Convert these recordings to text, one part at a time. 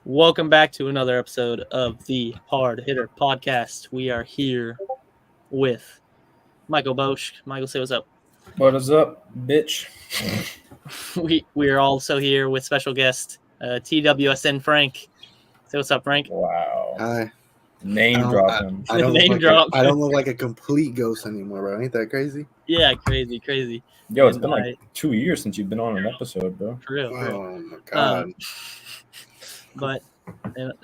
Welcome back to another episode of the Hard Hitter Podcast. We are here with Michael Bosch. Michael, say what's up. What is up, bitch? We are also here with special guest TWSN Frank. Say what's up, Frank. Wow. Hi. Name dropping. I don't Name look drop. I don't look like a complete ghost anymore, bro. Ain't that crazy? Yeah, crazy. Yo, it's And been like 2 years since you've been on an episode, bro. For real. Oh my god. But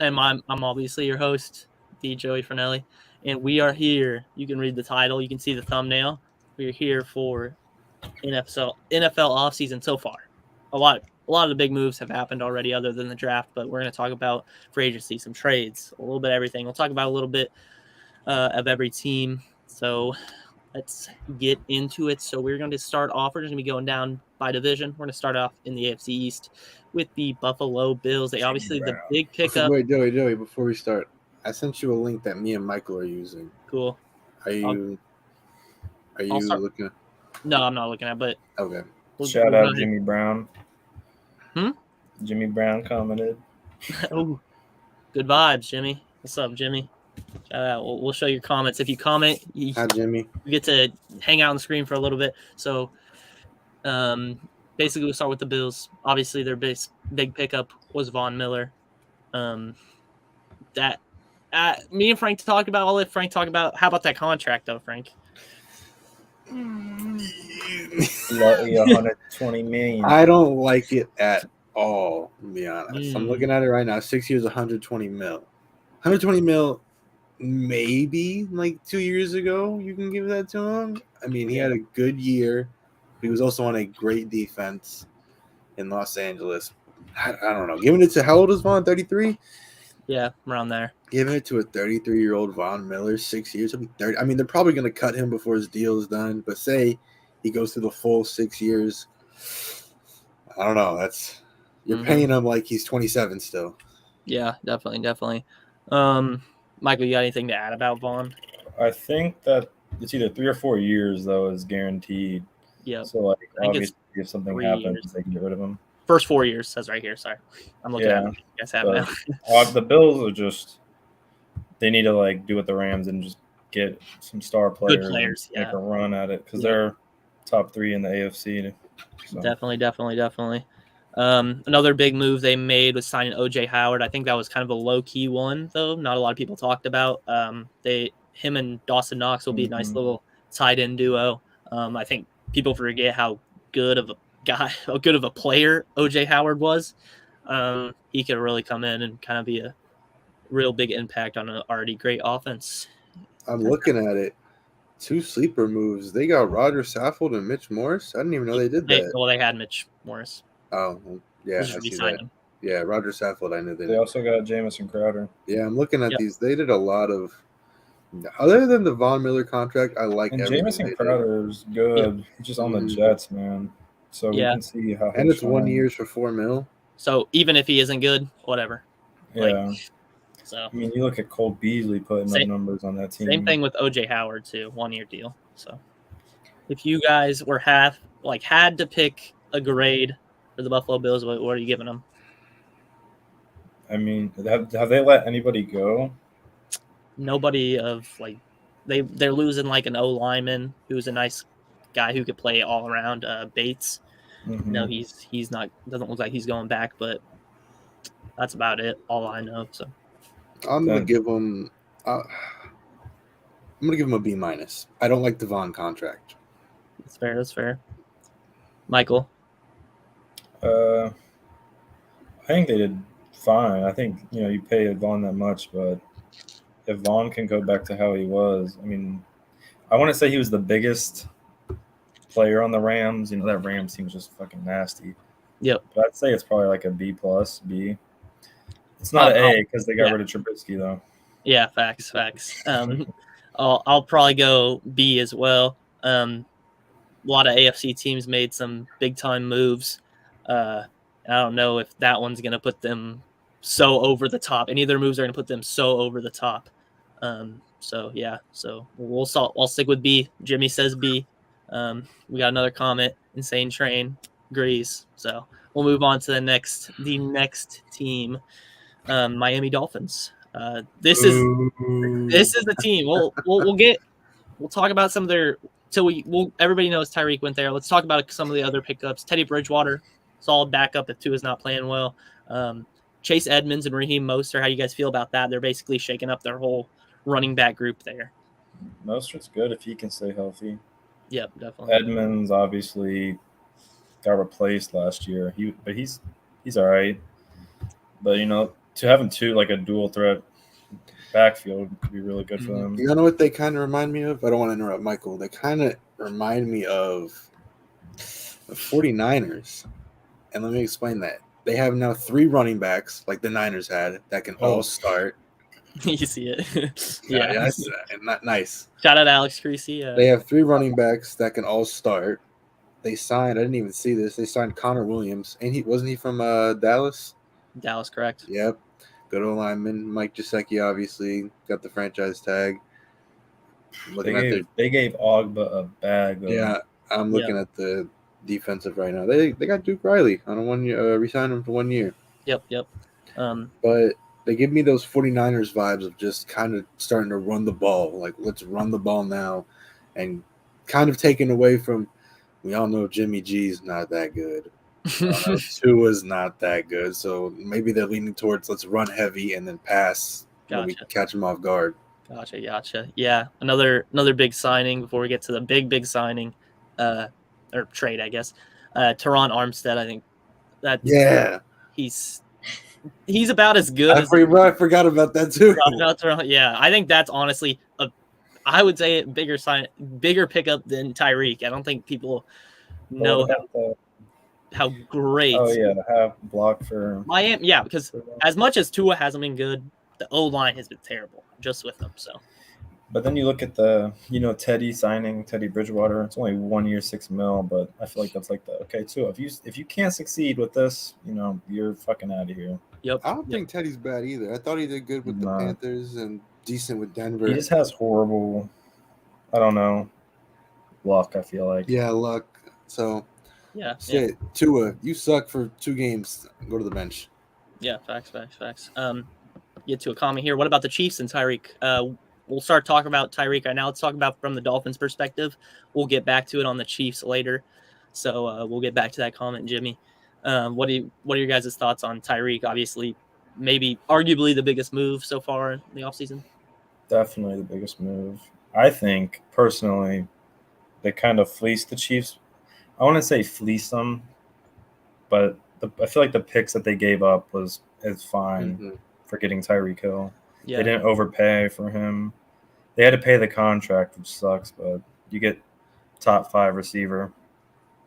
I'm obviously your host, D. Joey Fernelli, and we are here. You can read the title, you can see the thumbnail. We're here for NFL offseason so far. A lot of the big moves have happened already, other than the draft. But we're going to talk about free agency, some trades, a little bit of everything. We'll talk about a little bit of every team. So let's get into it. So we're going to start off. We're just going to be going down by division. We're going to start off in the AFC East with the Buffalo Bills. They obviously the big pickup. Wait, Joey, before we start, I sent you a link that me and Michael are using. Cool. Are you looking? No, I'm not looking at. But Okay. Shout out Jimmy Brown. Hmm? Jimmy Brown commented. Oh, good vibes, Jimmy. What's up, Jimmy? Shout out. We'll show your comments. If you comment, Hi, Jimmy. you get to hang out on the screen for a little bit. So, basically, we'll start with the Bills. Obviously, their big pickup was Von Miller. That me and Frank talked about. I'll let Frank talk about. How about that contract, though, Frank? Lucky 120 million. I don't like it at all, to be honest. I'm looking at it right now. 6 years, 120 mil. 120 mil, maybe like 2 years ago, you can give that to him. I mean, he had a good year. He was also on a great defense in Los Angeles. I don't know. Giving it to, how old is Von? 33? Yeah, around there. Giving it to a 33-year-old Von Miller, 6 years, he'll be 30. I mean, they're probably going to cut him before his deal is done. But say he goes through the full 6 years. I don't know. You're paying him like he's 27 still. Yeah, definitely. Michael, you got anything to add about Vaughn? I think that it's either 3 or 4 years, though, is guaranteed. Yeah. So, like, obviously, if something happens, they can get rid of him. First 4 years says right here. Sorry, I'm looking at it. You guys have it now. The Bills are just they need to like do what the Rams and just get some star players, good players, make a run at it because they're top 3 in the AFC. So. Definitely. Another big move they made was signing O.j. Howard. I think that was kind of a low key one, though. Not a lot of people talked about. Him and Dawson Knox will be a nice little tight end duo. I think people forget how good of a player O.j. Howard was. He could really come in and kind of be a real big impact on an already great offense. I'm looking at it. 2 sleeper moves. They got Roger Saffold and Mitch Morris. I didn't even know they did that. Well, they had Mitch Morris. Oh, yeah, I see that. Him. Yeah, Roger Saffold, I knew they did. They also got Jamison Crowder. Yeah, I'm looking at these. They did a lot of – other than the Von Miller contract, I like and everything Jamison Crowder is good. Just on the Jets, man. So we can see how – and it's 1 year for $4 million. So even if he isn't good, whatever. Yeah. So I mean, you look at Cole Beasley putting up numbers on that team. Same thing with O.j. Howard too, 1 year deal. So if you guys were had to pick a grade for the Buffalo Bills, what are you giving them? I mean, have they let anybody go? Nobody of like they're losing like an O lineman who's a nice guy who could play all around. Bates. No, he's not. Doesn't look like he's going back, but that's about it. All I know. So. I'm gonna give him. I'm gonna give him a B-. I don't like the Von contract. That's fair. Michael. I think they did fine. I think you pay Vaughn that much, but if Vaughn can go back to how he was, I mean, I want to say he was the biggest player on the Rams. That Rams team was just fucking nasty. Yep. But I'd say it's probably like a B+, B. It's not an A because they got rid of Trubisky, though. Yeah, facts. I'll probably go B as well. A lot of AFC teams made some big-time moves. I don't know if that one's going to put them so over the top. Any of their moves are going to put them so over the top. So I'll stick with B. Jimmy says B. We got another comment. Insane Train agrees. So we'll move on to the next team. Miami Dolphins. This is the team. We'll talk about some of their everybody knows Tyreek went there. Let's talk about some of the other pickups. Teddy Bridgewater, solid backup if Tua is not playing well. Chase Edmonds and Raheem Mostert. How you guys feel about that? They're basically shaking up their whole running back group there. Mostert's good if he can stay healthy. Yep, definitely. Edmonds obviously got replaced last year. He's all right. But to have him like a dual threat backfield could be really good for them. You know what they kind of remind me of? I don't want to interrupt Michael. They kind of remind me of the 49ers. And let me explain that. They have now 3 running backs, like the Niners had, that can all start. You see it. Yeah, not nice. Shout out Alex Creasy. They have 3 running backs that can all start. They signed, I didn't even see this, they signed Connor Williams. And wasn't he from Dallas? Dallas, correct. Yep. Good old lineman. Mike Gesicki obviously got the franchise tag. They gave Ogba a bag. Yeah, I'm looking at the defensive right now. They got Duke Riley on a 1 year, re-signed him for 1 year. Yep. But they give me those 49ers vibes of just kind of starting to run the ball. Like, let's run the ball now. And kind of taken away from, we all know Jimmy G's not that good. Tua's not that good. So maybe they're leaning towards let's run heavy and then pass when we catch them off guard. Gotcha. Yeah, another big signing before we get to the big signing, or trade, I guess. Teron Armstead, I think he's about as good. I forgot about that too. Yeah, I think that's honestly I would say bigger pickup than Tyreek. I don't think people know how great. Oh yeah, to have block for Miami. Yeah, because as much as Tua hasn't been good, the O line has been terrible just with them. So, but then you look at the Teddy Bridgewater. It's only 1 year, $6 million, but I feel like that's like Tua. If you can't succeed with this, you're fucking out of here. Yep. I don't think Teddy's bad either. I thought he did good with the Panthers and decent with Denver. He just has horrible, I don't know, luck. I feel like. Yeah, luck. So. Yeah. Shit, Tua, you suck for 2 games. Go to the bench. Yeah, facts. Get to a comment here. What about the Chiefs and Tyreek? We'll start talking about Tyreek right now. Let's talk about from the Dolphins' perspective. We'll get back to it on the Chiefs later. So we'll get back to that comment, Jimmy. What are your guys' thoughts on Tyreek? Obviously, maybe arguably the biggest move so far in the offseason. Definitely the biggest move. I think personally, they kind of fleeced the Chiefs. I want to say fleece them, but I feel like the picks that they gave up is fine for getting Tyreek Hill. Yeah. They didn't overpay for him. They had to pay the contract, which sucks, but you get top 5 receiver.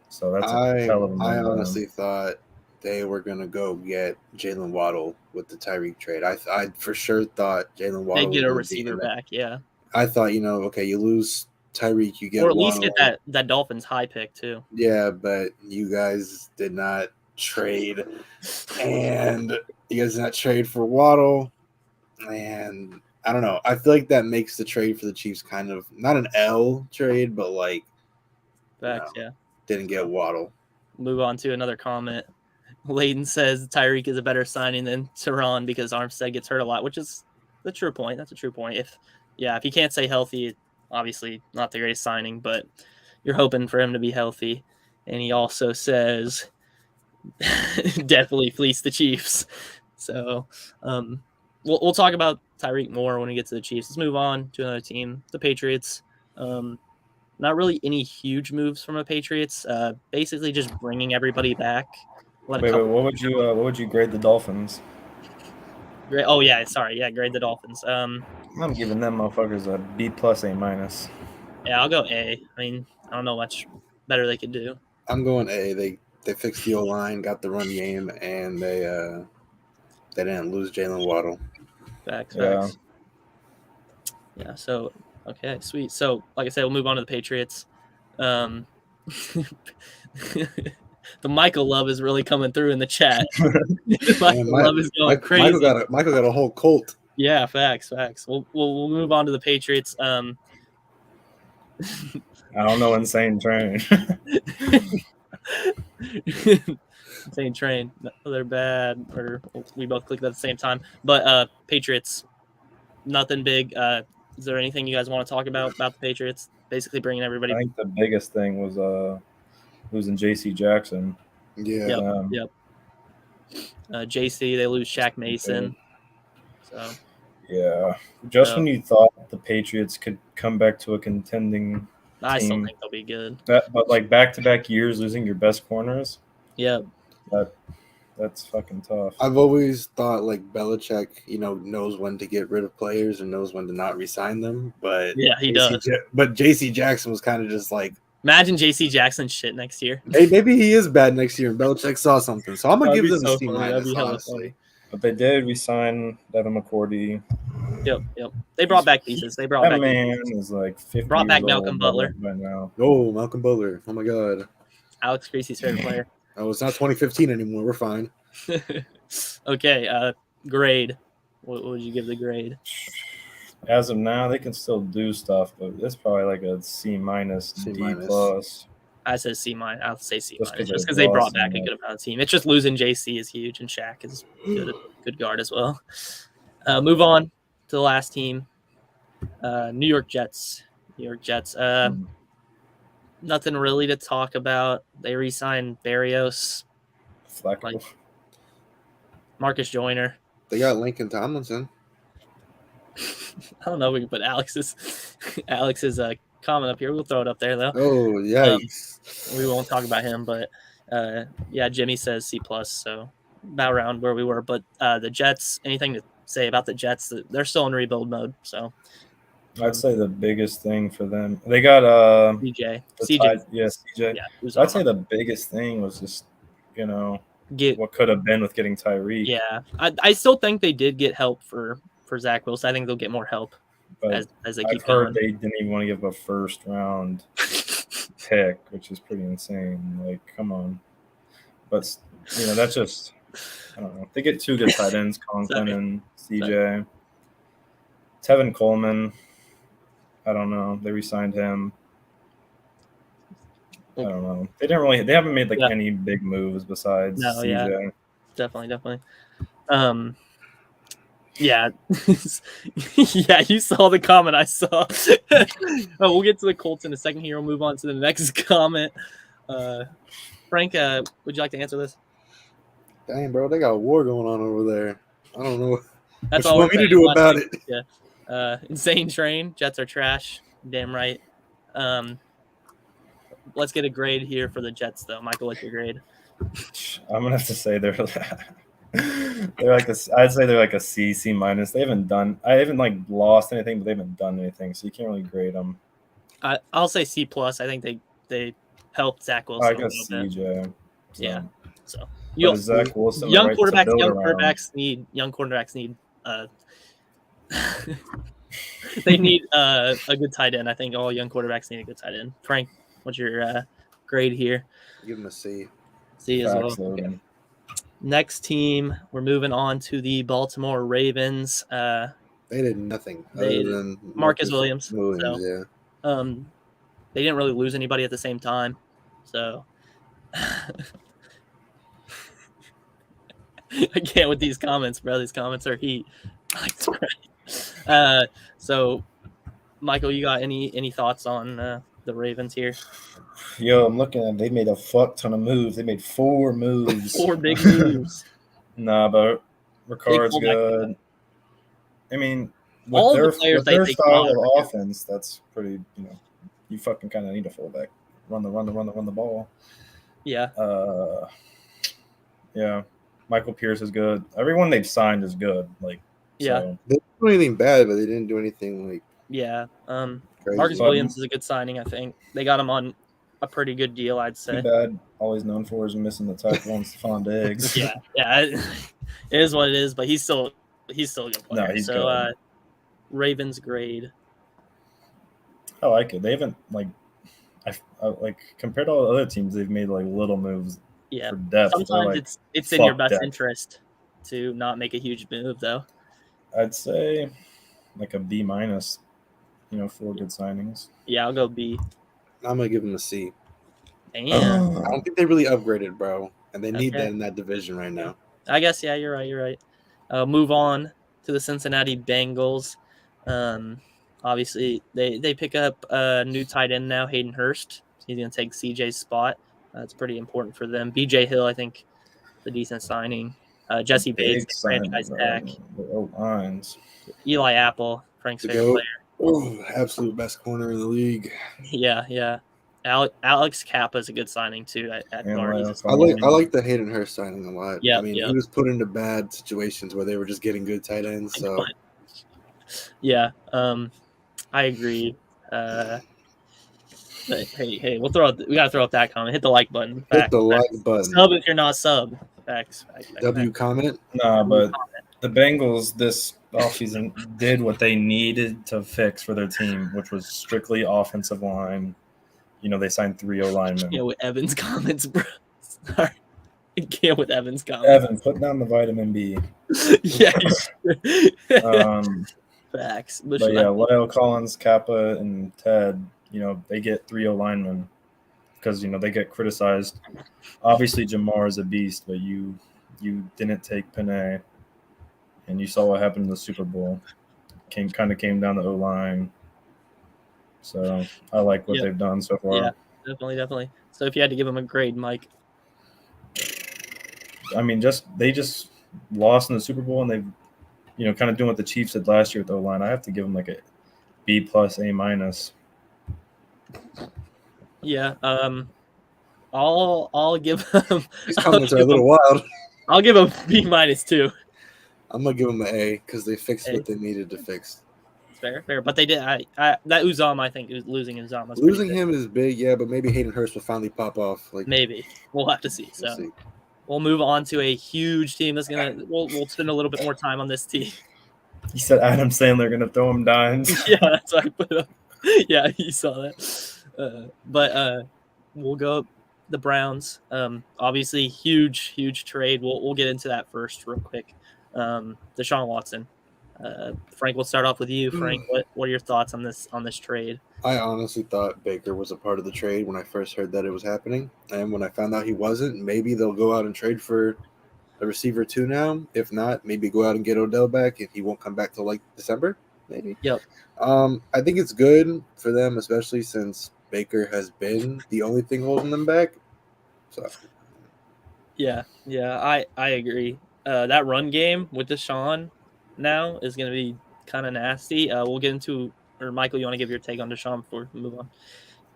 So that's a hell of a move. I honestly thought they were going to go get Jalen Waddle with the Tyreek trade. I for sure thought Jalen Waddle would get a receiver back, yeah. I thought, okay, you lose Tyreek, you get or at least get that Dolphins high pick too. Yeah, but you guys did not trade, and you guys did not trade for Waddle, and I don't know. I feel like that makes the trade for the Chiefs kind of not an L trade, but like, didn't get Waddle. Move on to another comment. Layden says Tyreek is a better signing than Teron because Armstead gets hurt a lot, which is the true point. That's a true point. If he can't stay healthy. Obviously not the greatest signing, but you're hoping for him to be healthy. And he also says definitely fleece the Chiefs. So we'll talk about Tyreek more when we get to the Chiefs. Let's move on to another team, the Patriots. Not really any huge moves from the Patriots. Basically just bringing everybody back. What would you grade the Dolphins? Grade the Dolphins. I'm giving them motherfuckers a B+, A-. Yeah, I'll go A. I mean, I don't know much better they could do. I'm going A. They fixed the O-line, got the run game, and they didn't lose Jalen Waddle. Facts. Yeah. So okay, sweet. So like I said, we'll move on to the Patriots. The Michael love is really coming through in the chat. Love is going crazy. Michael got a whole cult. Yeah, facts. We'll move on to the Patriots. I don't know, insane train. Insane train. No, they're bad. Or we both clicked at the same time. But Patriots, nothing big. Is there anything you guys want to talk about the Patriots? Basically bringing everybody. I think the biggest thing was losing J.C. Jackson. Yeah. Yep. JC, they lose Shaq Mason. So yeah, just when you thought the Patriots could come back to a contending I still team, think they'll be good. but like back-to-back years losing your best corners, Yep. that's fucking tough. I've always thought like Belichick, knows when to get rid of players and knows when to not re-sign them. But Yeah, he does. But J.C. Jackson was kind of just like, imagine JC Jackson shit next year. hey, maybe he is bad next year, and Belichick saw something. So I'm gonna That'd give be them so a C funny. That'd minus. be hella Honestly, funny. But they did resign Devin McCourty. Yep. They brought back pieces. They brought That back man pieces. is like 50 Brought back years Malcolm old Butler. by now. oh, Malcolm Butler. Oh my God. Alex Creasy's favorite player. Oh, it's not 2015 anymore. We're fine. Okay. Grade. What would you give the grade? As of now, they can still do stuff, but it's probably like a C minus, C D minus. plus. I said C minus. I'll say C Just minus. 'cause Just because they they brought lost back a him, good amount of team. It's just losing JC is huge, and Shaq is good guard as well. Move on to the last team. New York Jets. Nothing really to talk about. They re-signed Barrios, Flacco. Marcus Joyner. They got Lincoln Tomlinson. I don't know if we can put Alex's comment up here. We'll throw it up there though. Oh, yikes. We won't talk about him, but yeah, Jimmy says C plus, so about around where we were. But the Jets, anything to say about the Jets? They're still in rebuild mode, so I'd say the biggest thing for them, they got CJ. CJ. Yeah, I'd say the biggest thing was just what could have been with getting Tyreek. Yeah, I still think they did get help for Zach Wilson. I think they'll get more help But as they I've keep heard going. they didn't even want to give a first round pick, which is pretty insane. Like, come on. But that's just I don't know. They get two good tight ends, Conklin and CJ. Tevin Coleman. I don't know. They re-signed him. I don't know. They haven't made any big moves besides CJ. Yeah. Definitely. Yeah. Yeah, you saw the comment I saw. We'll get to the Colts in a second here. We'll move on to the next comment. Frank, would you like to answer this? Dang, bro, they got a war going on over there. I don't know. That's what all you want me to do about it. Yeah. Insane train. Jets are trash. Damn right. Let's get a grade here for the Jets, though. Michael, what's your grade? I'm gonna have to say they're like I'd say they're like a C minus. I haven't lost anything, but they haven't done anything, so you can't really grade them. I'll say C plus. I think they helped Zach Wilson. I guess CJ. So. Yeah. So Zach Wilson, young quarterbacks need they need a good tight end. I think all young quarterbacks need a good tight end. Frank, what's your grade here? Give him a C. C as well. Okay. Next team, we're moving on to the Baltimore Ravens. They did nothing other than Marcus Williams. Yeah. They didn't really lose anybody at the same time. So I can't with these comments, bro. These comments are heat. So Michael, you got any thoughts on the Ravens here? Yo, I'm looking at. They made a fuck ton of moves. They made 4 moves. 4 big moves. Nah, but Ricard's good. I mean, with all their, the players with their they style of offense, that's pretty. You fucking kind of need a fullback. Run the ball. Yeah. Yeah. Michael Pierce is good. Everyone they've signed is good. Yeah. So. They didn't do anything bad, but they didn't do anything Yeah. crazy. Marcus Williams is a good signing, I think. They got him on a pretty good deal, I'd say. Too bad. Always known for is missing the tackle on Stephon Diggs. Yeah. It is what it is, but he's still a good player. No, he's good. Ravens grade. I like it. They haven't compared to all the other teams, they've made little moves. Yeah. For depth. Sometimes it's in your best interest to not make a huge move, though. I'd say a B minus. 4 good signings. Yeah, I'll go B. I'm gonna give them a C. Damn. I don't think they really upgraded, bro. and they need Okay. that in that division right now. I guess, yeah, you're right. Move on to the Cincinnati Bengals. Obviously, they pick up a new tight end now, Hayden Hurst. He's going to take CJ's spot. That's pretty important for them. B.J. Hill, I think, the decent signing. Jesse Bates, franchise tag. Lines. Eli Apple, Frank's To favorite go, player. oh, absolute best corner in the league. Yeah. Alex Kappa is a good signing too at guard. I like the Hayden Hurst signing a lot. Yeah, I mean, he was put into bad situations where they were just getting good tight ends. So yeah, I agree. But hey, we gotta throw up that comment. Hit the like button. Hit the like button. Sub if you're not sub. Facts. Comment. Nah, but the Bengals this offseason did what they needed to fix for their team, which was strictly offensive line. They signed 3 O-linemen. Yeah, with Evans comments, bro. Sorry. I can't with Evans comments. Evan, put down the vitamin B. Yeah. Facts. But yeah, Lyle Collins, Kappa, and Ted, they get 3 O-linemen because, they get criticized. Obviously, Jamar is a beast, but you didn't take Panay, and you saw what happened in the Super Bowl. Came down the O-line. So I like what they've done so far. Yeah, definitely. So if you had to give them a grade, Mike. I mean, they just lost in the Super Bowl, and they've, kind of doing what the Chiefs did last year with the O-line. I have to give them like a B+, A-. Yeah. I'll give them. These comments are a little wild. I'll give them B- too. I'm gonna give them an A because they fixed what they needed to fix. Fair. But they did. That Uzom, I think, losing Uzom. Losing him is big, yeah. But maybe Hayden Hurst will finally pop off. Maybe we'll have to see. We'll move on to a huge team that's we'll spend a little bit more time on this team. He said Adam Sandler gonna throw him dimes. Yeah, that's what I put up. Yeah, you saw that. But we'll go the Browns. Obviously, huge trade. We'll get into that first real quick. Deshaun Watson. Frank, we'll start off with you. Frank, what are your thoughts on this trade? I honestly thought Baker was a part of the trade when I first heard that it was happening. And when I found out he wasn't, maybe they'll go out and trade for a receiver too now. If not, maybe go out and get Odell back and he won't come back till like December, maybe. Yep. I think it's good for them, especially since Baker has been the only thing holding them back. So Yeah, I agree. That run game with Deshaun now is going to be kind of nasty. We'll get into, or Michael, you want to give your take on Deshaun before we move on?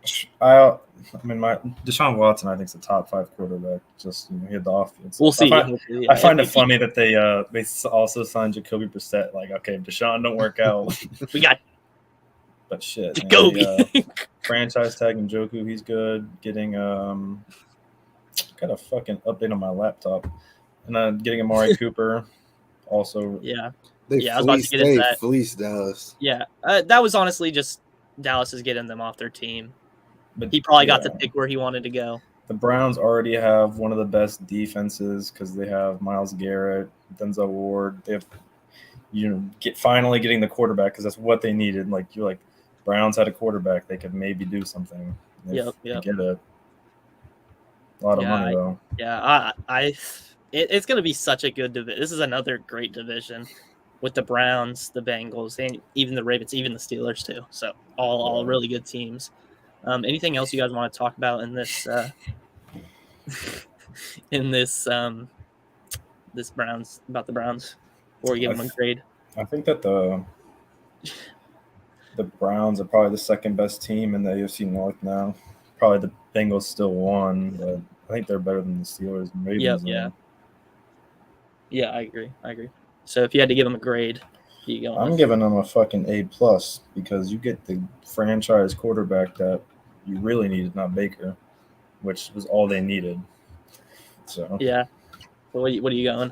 Deshaun Watson, I think, is a top 5 quarterback. Just he had the offense. We'll see. I find it funny that they also signed Jacoby Brissett. Like, okay, if Deshaun don't work out, we got. But shit, Jacoby. Franchise tag Njoku, he's good. Getting got a fucking update on my laptop, and getting Amari Cooper, also. Yeah. They fleeced Dallas. Yeah, that was honestly just Dallas is getting them off their team. But he probably got to pick where he wanted to go. The Browns already have one of the best defenses because they have Myles Garrett, Denzel Ward. They have, finally getting the quarterback because that's what they needed. Browns had a quarterback, they could maybe do something. Yep. Get a lot of money though. Yeah, it's going to be such a good division. This is another great division with the Browns, the Bengals, and even the Ravens, even the Steelers too. So all really good teams. Anything else you guys want to talk about in this this Browns about the Browns before we give them a grade? I think that the Browns are probably the second best team in the AFC North now. Probably the Bengals still won, but I think they're better than the Steelers and Ravens. Yeah, I agree. So if you had to give them a grade, I'm giving them a fucking A+ because you get the franchise quarterback that you really needed, not Baker, which was all they needed. So yeah. So what are you going?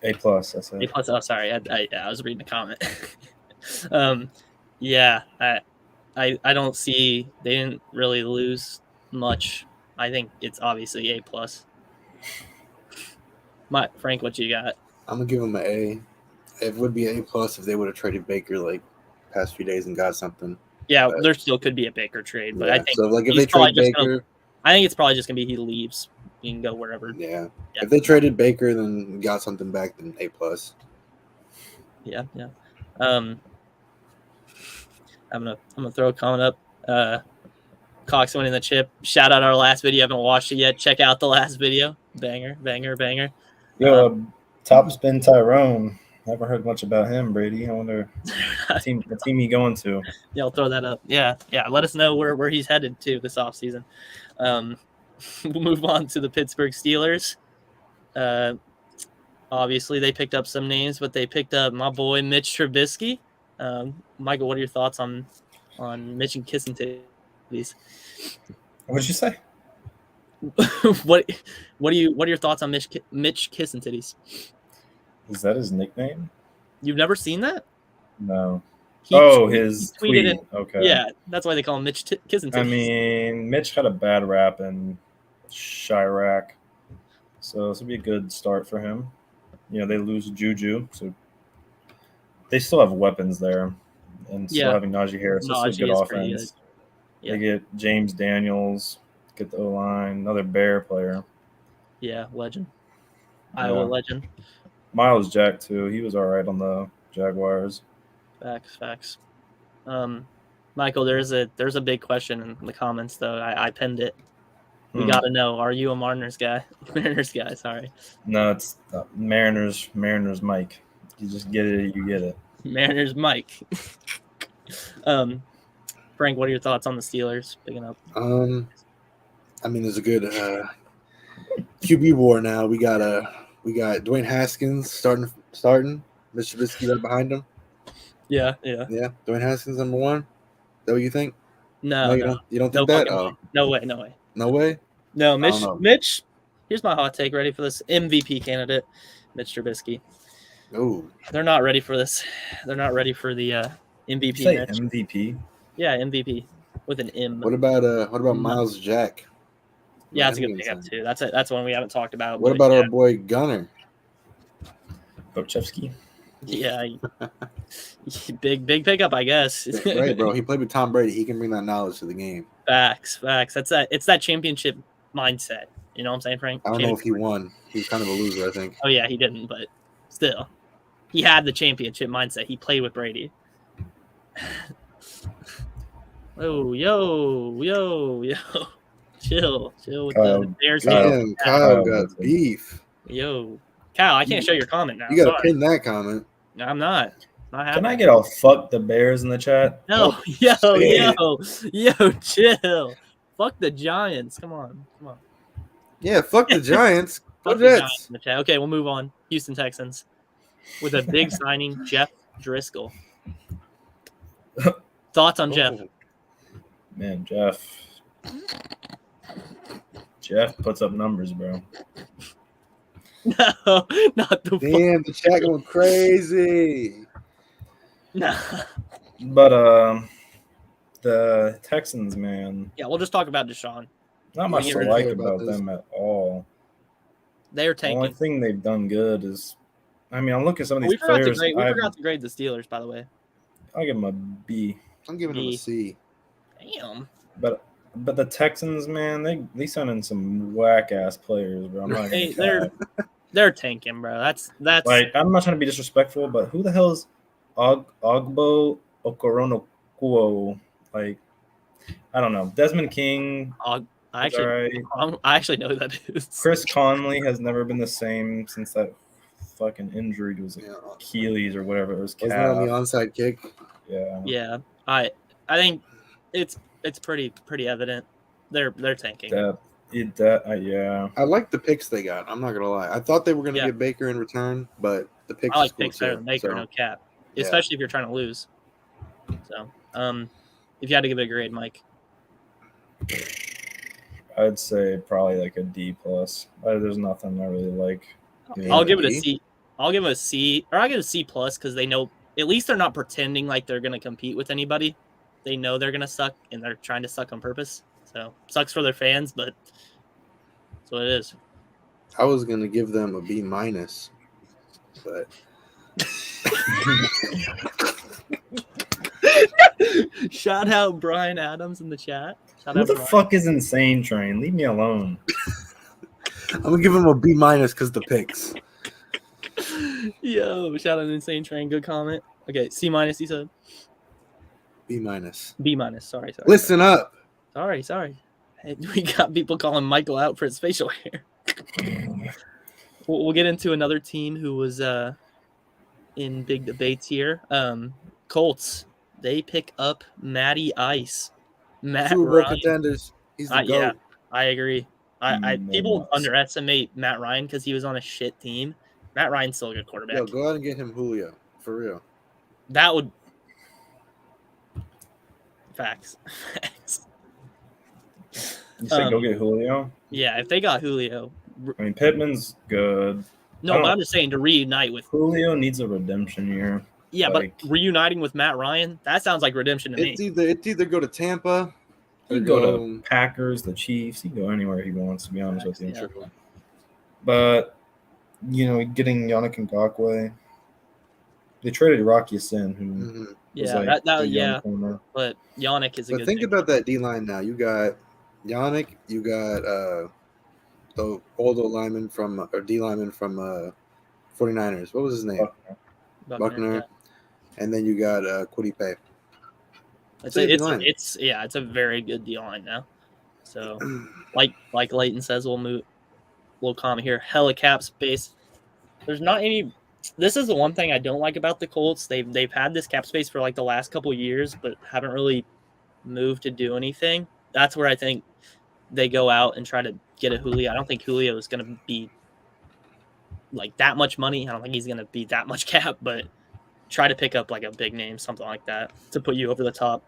A+. I said. A+. Oh, sorry. I was reading the comment. I don't see they didn't really lose much. I think it's obviously A+. Frank, what you got? I'm gonna give them an A. It would be A+ if they would have traded Baker past few days and got something. Yeah, there still could be a Baker trade, but I think so. If they trade Baker, I think it's probably just gonna be he leaves You can go wherever. Yeah. Yeah. If they traded Baker, then got something back, then A+. Yeah. I'm gonna throw a comment up. Cox winning the chip. Shout out our last video. Haven't watched it yet. Check out the last video. Banger. Yo, top spin Tyrone. Never heard much about him, Brady. I wonder the team he going to. Yeah, I'll throw that up. Yeah. Let us know where he's headed to this offseason. We'll move on to the Pittsburgh Steelers. Obviously, they picked up some names, but they picked up my boy Mitch Trubisky. Michael, what are your thoughts on Mitch and kissing titties? What did you say? what are your thoughts on Mitch kissing titties? Is that his nickname? You've never seen that? No. He his tweeted tweet. it. Okay. Yeah, that's why they call him Mitch kissing titties. I mean, Mitch had a bad rap in Chirac, so this would be a good start for him. You know, they lose Juju, so they still have weapons there, and still having Najee Harris. This is a good offense. Good. Yeah. They get James Daniels, get the O-line, another Bear player. Yeah, legend. Iowa legend. Miles Jack, too. He was all right on the Jaguars. Facts. Michael, there's a big question in the comments, though. I pinned it. We got to know, are you a Mariners guy? Sorry. No, it's Mariners Mike. You just get it, you get it. Mariners Mike. Frank, what are your thoughts on the Steelers picking up? I mean, there's a good QB war now. We got Dwayne Haskins starting. Mr. Trubisky right behind him. Yeah. Dwayne Haskins number 1. Is that what you think? No. You don't think that? Oh. No way. No way? No, Mitch. Here's my hot take. Ready for this MVP candidate, Mitch Trubisky. Oh. They're not ready for this. They're not ready for the MVP. Say MVP. Yeah, MVP with an M. What about Miles Jack? Yeah, that's a good pickup too. That's one we haven't talked about. What about our boy Gunner? Bokchevsky. Yeah, big pickup, I guess. Right, bro. He played with Tom Brady. He can bring that knowledge to the game. Facts. It's that championship mindset. You know what I'm saying, Frank? I don't know if he won. He was kind of a loser, I think. Oh yeah, he didn't, but still, he had the championship mindset. He played with Brady. Oh, yo. Chill with the Bears. Damn, Kyle got beef. Yo, Kyle, I can't show your comment now. You got to pin that comment. No, I'm not. Can I get a fuck the Bears in the chat? No, yo, chill. Fuck the Giants. Come on. Yeah, fuck the Giants. Fuck the Giants in the chat. Okay, we'll move on. Houston Texans with a big signing, Jeff Driscoll. Thoughts on Jeff? Man, Jeff puts up numbers, bro. No, not the. Damn, the chat going crazy. No. But the Texans, man. Yeah, we'll just talk about Deshaun. Not much to like about them at all. They're tanking. The only thing they've done good is, I mean, I'm looking at some of these we players. We forgot to grade the Steelers, by the way. I'll give them a B. I'm giving them a C. Damn. But the Texans, man, they sent in some whack ass players, bro. I'm not they're tanking, bro. That's like, I'm not trying to be disrespectful, but who the hell is Ogbo Okoronokuo? Like, I don't know. Desmond King. I actually know who that is. Chris Conley has never been the same since that fucking injury to his Achilles or whatever it was. Wasn't that on the onside kick? Yeah. Yeah. I think it's pretty evident. They're tanking. Yeah. I like the picks they got. I'm not gonna lie. I thought they were gonna get Baker in return, but the picks. I like picks better than Baker, no cap. Especially if you're trying to lose. So, if you had to give it a grade, Mike. I'd say probably like a D plus. There's nothing I really like. I'll give it a C. I'll give it a C, or I'll give it a C plus because they know at least they're not pretending like they're gonna compete with anybody. They know they're gonna suck, and they're trying to suck on purpose. So sucks for their fans, but that's what it is. I was gonna give them a B minus, but shout out Brian Adams in the chat. Who the fuck is Insane Train? Leave me alone. I'm gonna give him a B- because the picks. Yo, shout out Insane Train. Good comment. Okay, C-, you said? B-. B-. Sorry. Listen up. Sorry. Hey, we got people calling Michael out for his facial hair. We'll get into another team who was in big debates here. Colts. They pick up Matty Ice. Matt Super Bowl Ryan. contenders. He's the GOAT. Yeah, I agree. I people Nuts. underestimate Matt Ryan because he was on a shit team. Matt Ryan's still a good quarterback. Yo, go out and get him Julio. For real. That would facts. You said go get Julio? Yeah, if they got Julio. I mean, Pittman's good. No, but I'm just saying to reunite with Julio needs a redemption year. Yeah, but reuniting with Matt Ryan, that sounds like redemption to me. It's either go to Tampa He can go to Packers, the Chiefs. He can go anywhere he wants, to be honest with you. Yeah. But, getting Yannick Ngakoue. They traded Rocky Sin, who was corner. But Yannick is a good But think about that D-line now. You got Yannick, you got the old lineman from or D lineman from 49ers. What was his name? Buckner. Yeah. And then you got Kwity Paye. It's a very good D line now. So like Leighton says, we'll comment here. Hella cap space. There's not any. This is the one thing I don't like about the Colts. They've had this cap space for like the last couple of years, but haven't really moved to do anything. That's where I think they go out and try to get a Julio. I don't think Julio is going to be like that much money. I don't think he's going to be that much cap, but try to pick up like a big name, something like that, to put you over the top.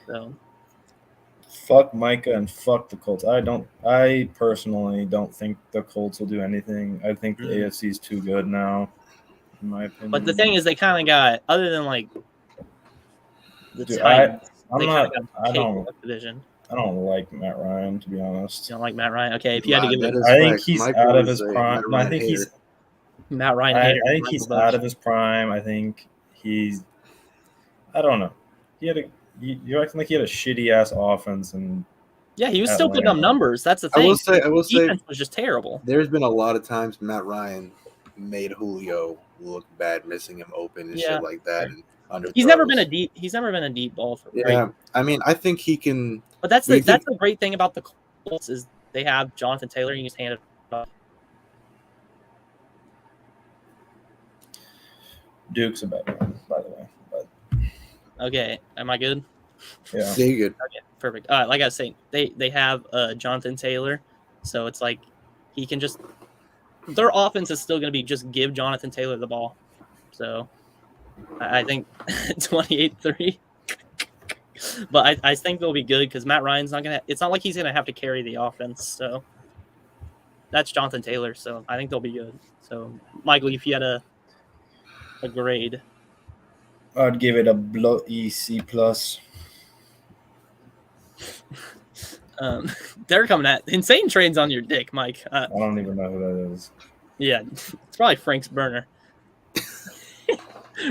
So, fuck Micah and fuck the Colts. I personally don't think the Colts will do anything. I think the AFC is too good now, in my opinion. But the thing is, they kind of got, other than like the Titans, I don't like Matt Ryan, to be honest. You don't like Matt Ryan? Okay, if you had to give it, I think he's out of his prime. I think he's Matt Ryan. I think he's out of his prime. I think he's. I don't know. You're acting like he had a shitty ass offense, and yeah, he was still putting up numbers. That's the thing. I will say, defense was just terrible. There's been a lot of times Matt Ryan made Julio look bad, missing him open and shit like that. And he's never been a deep ball for. Yeah, right? I mean, I think he can. But that's the great thing about the Colts is they have Jonathan Taylor. And you just hand it off. Duke's a better one, by the way. But okay, am I good? Yeah, you're good. Okay, perfect. Like I was saying, they have Jonathan Taylor, so it's like he can just their offense is still going to be just give Jonathan Taylor the ball. So I think 28-3. But I think they'll be good because Matt Ryan's not gonna. It's not like he's gonna have to carry the offense. So that's Jonathan Taylor. So I think they'll be good. So Michael, if you had a grade, I'd give it a bloody C+. They're coming at insane trains on your dick, Mike. I don't even know who that is. Yeah, it's probably Frank's burner.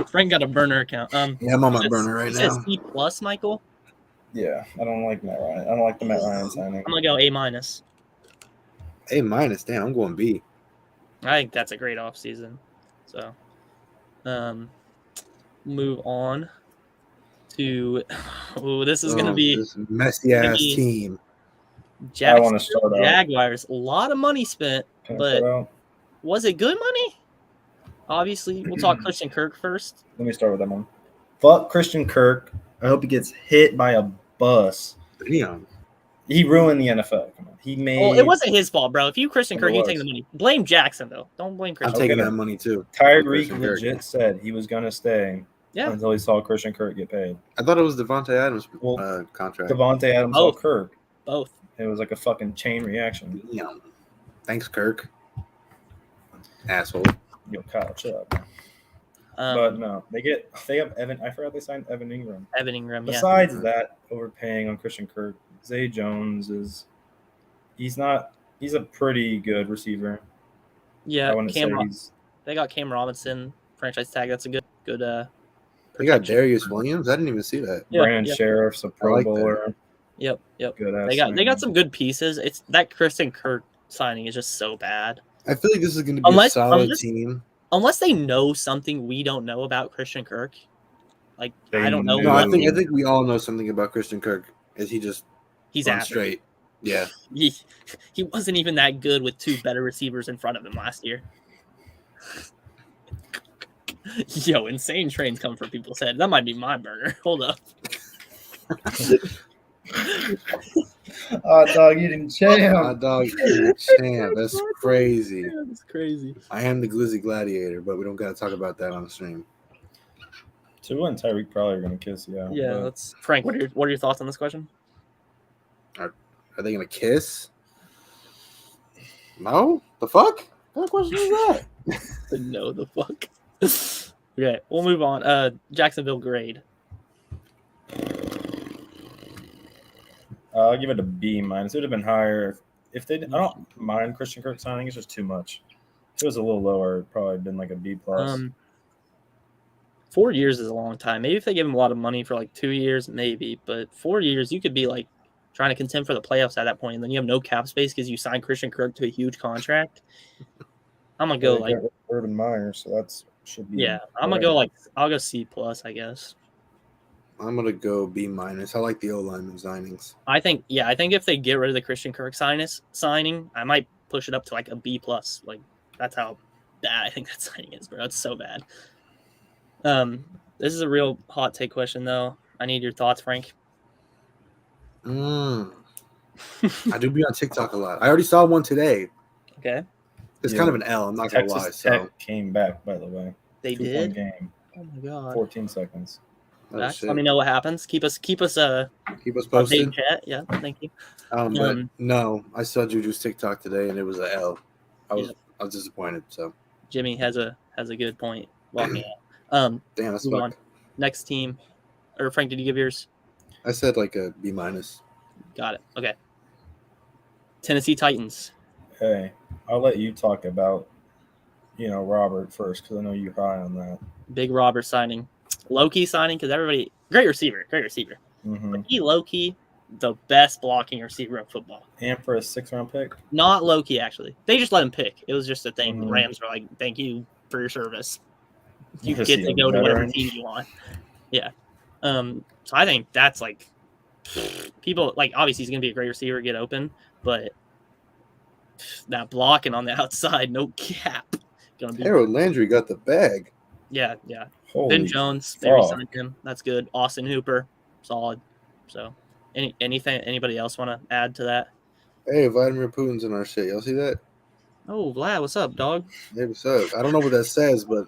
Frank got a burner account. Yeah, I'm on my burner right now. C+, Michael. Yeah, I don't like Matt Ryan. I don't like the Matt Ryan signing. I'm gonna go A-. A-, damn, I'm going B. I think that's a great offseason. So, move on to. Oh, this is gonna be this messy ass team. I want to start out. Jaguars. A lot of money spent, but was it good money? Obviously, we'll talk Christian Kirk first. Let me start with that one. Fuck Christian Kirk. I hope he gets hit by a bus. Damn. He ruined the NFL. Come on. He made. Well, it wasn't his fault, bro. If you Christian Kirk, you take the money. Blame Jackson though. Don't blame Christian. I'm taking that money too. Tyreek legit said he was gonna stay. Yeah. Until he saw Christian Kirk get paid. I thought it was Devonta Adams' contract. Devonta Adams saw Kirk. Both. It was like a fucking chain reaction. Yeah. Thanks, Kirk. Asshole. Yo, Kyle, chill out, man. But no, they have Evan. I forgot they signed Evan Ingram. Besides that, overpaying on Christian Kirk, Zay Jones he's a pretty good receiver. Yeah, I wouldn't say they got Cam Robinson franchise tag. That's a good. They got Darius Williams. I didn't even see that. Brandon Sheriff's a Pro Bowler. Yep. Good. They got some good pieces. It's that Christian Kirk signing is just so bad. I feel like this is going to be a solid team. Unless they know something we don't know about Christian Kirk. Like, I don't know. No, I think we all know something about Christian Kirk. Is he's average. Straight. Yeah. He wasn't even that good with two better receivers in front of him last year. Yo, insane trains come from people's head. That might be my burner. Hold up. Hot dog eating champ. Hot dog eating champ. That's crazy. That's crazy. I am the Glizzy Gladiator, but we don't got to talk about that on the stream. Tua and Tyreek probably are going to kiss, yeah. Yeah, that's Frank. What are your thoughts on this question? Are they going to kiss? No? The fuck? What question is that? No, the fuck. Okay, we'll move on. Jacksonville grade. I'll give it a B-. It would have been higher if they. I don't mind Christian Kirk signing. It's just too much. If it was a little lower, it'd probably been like a B+. 4 years is a long time. Maybe if they give him a lot of money for like 2 years, maybe. But 4 years, you could be like trying to contend for the playoffs at that point, and then you have no cap space because you signed Christian Kirk to a huge contract. I'm gonna go like Urban Meyer, so that's should be. Yeah, I'm gonna go I'll go C+, I guess. I'm gonna go B-. I like the O-lineman signings. I think if they get rid of the Christian Kirk signing, I might push it up to like a B+. Like that's how bad I think that signing is, bro. It's so bad. This is a real hot take question though. I need your thoughts, Frank. I do be on TikTok a lot. I already saw one today. Okay. It's kind of an L. I'm not gonna lie. So came back, by the way. They did. Game. Oh my god. 14 seconds. Let me know what happens. Keep us posted. Chat. Yeah, thank you. But no, I saw Juju's TikTok today and it was an L. I was disappointed. So Jimmy has a good point. Walking out. Damn, that's fucked. Next team, or Frank, did you give yours? I said like a B-. Got it. Okay. Tennessee Titans. Hey, I'll let you talk about, Robert first because I know you're high on that. Big Robert signing. Low-key signing because everybody – great receiver. Mm-hmm. But he low-key the best blocking receiver in football. And for a 6th-round pick? Not low-key, actually. They just let him pick. It was just a thing. Mm-hmm. The Rams were like, thank you for your service. You get to go to whatever team you want. Yeah. So I think that's like people – like obviously he's going to be a great receiver, get open, but that blocking on the outside, no cap. Harold Landry got the bag. Yeah. Holy Ben Jones, they fuck. re-signed him. That's good. Austin Hooper, solid. So, anybody else want to add to that? Hey, Vladimir Putin's in our shit. Y'all see that? Oh, Vlad, what's up, dog? Hey, what's up? I don't know what that says, but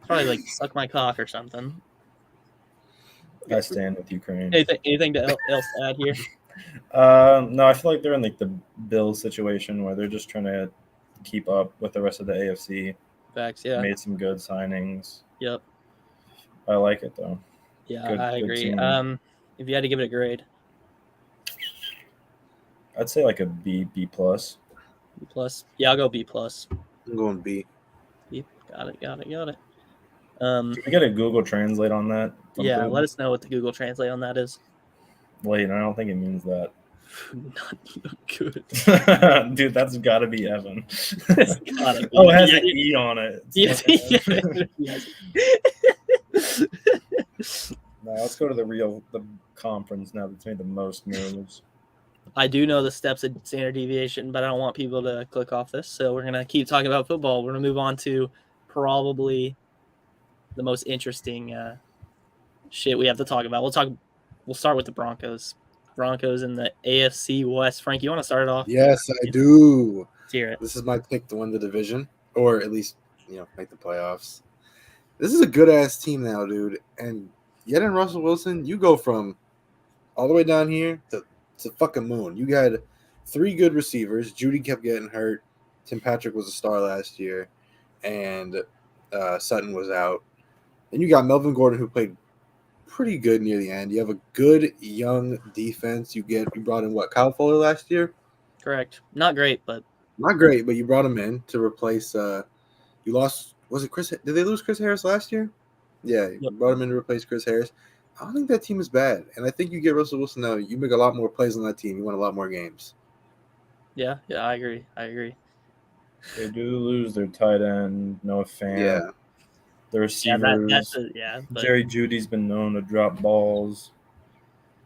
probably like suck my cock or something. I stand with Ukraine. Anything else to add here? No, I feel like they're in like the Bills situation where they're just trying to keep up with the rest of the AFC. Facts, yeah. Made some good signings. Yep. I like it though. Yeah, I agree. If you had to give it a grade, I'd say like a B+. B+. Yeah, I'll go B+. I'm going B. B. Got it. Can we get a Google Translate on that? Yeah, let us know what the Google Translate on that is. Wait, I don't think it means that. Not good. Dude, that's got to be Evan. It's gotta be. Oh, it has an E on it. Now let's go to the conference now that's made the most moves. I do know the steps of standard deviation, but I don't want people to click off this. So we're going to keep talking about football. We're going to move on to probably the most interesting shit we have to talk about. We'll start with the Broncos. Broncos in the AFC West. Frank, you want to start it off? Yes, I do. Let's hear it. This is my pick to win the division, or at least, make the playoffs. This is a good-ass team now, dude. And yet in Russell Wilson, you go from all the way down here to fucking moon. You got 3 good receivers. Judy kept getting hurt. Tim Patrick was a star last year. And Sutton was out. Then you got Melvin Gordon, who played pretty good near the end. You have a good young defense. You brought in Kyle Fuller last year? Correct. Not great, but you brought him in to replace you lost, was it Chris? Did they lose Chris Harris last year? Yeah, you brought him in to replace Chris Harris. I don't think that team is bad. And I think you get Russell Wilson now, you make a lot more plays on that team. You win a lot more games. Yeah, I agree. They do lose their tight end, Noah Fant. Yeah. The Yeah, receivers, but Jerry Judy's been known to drop balls.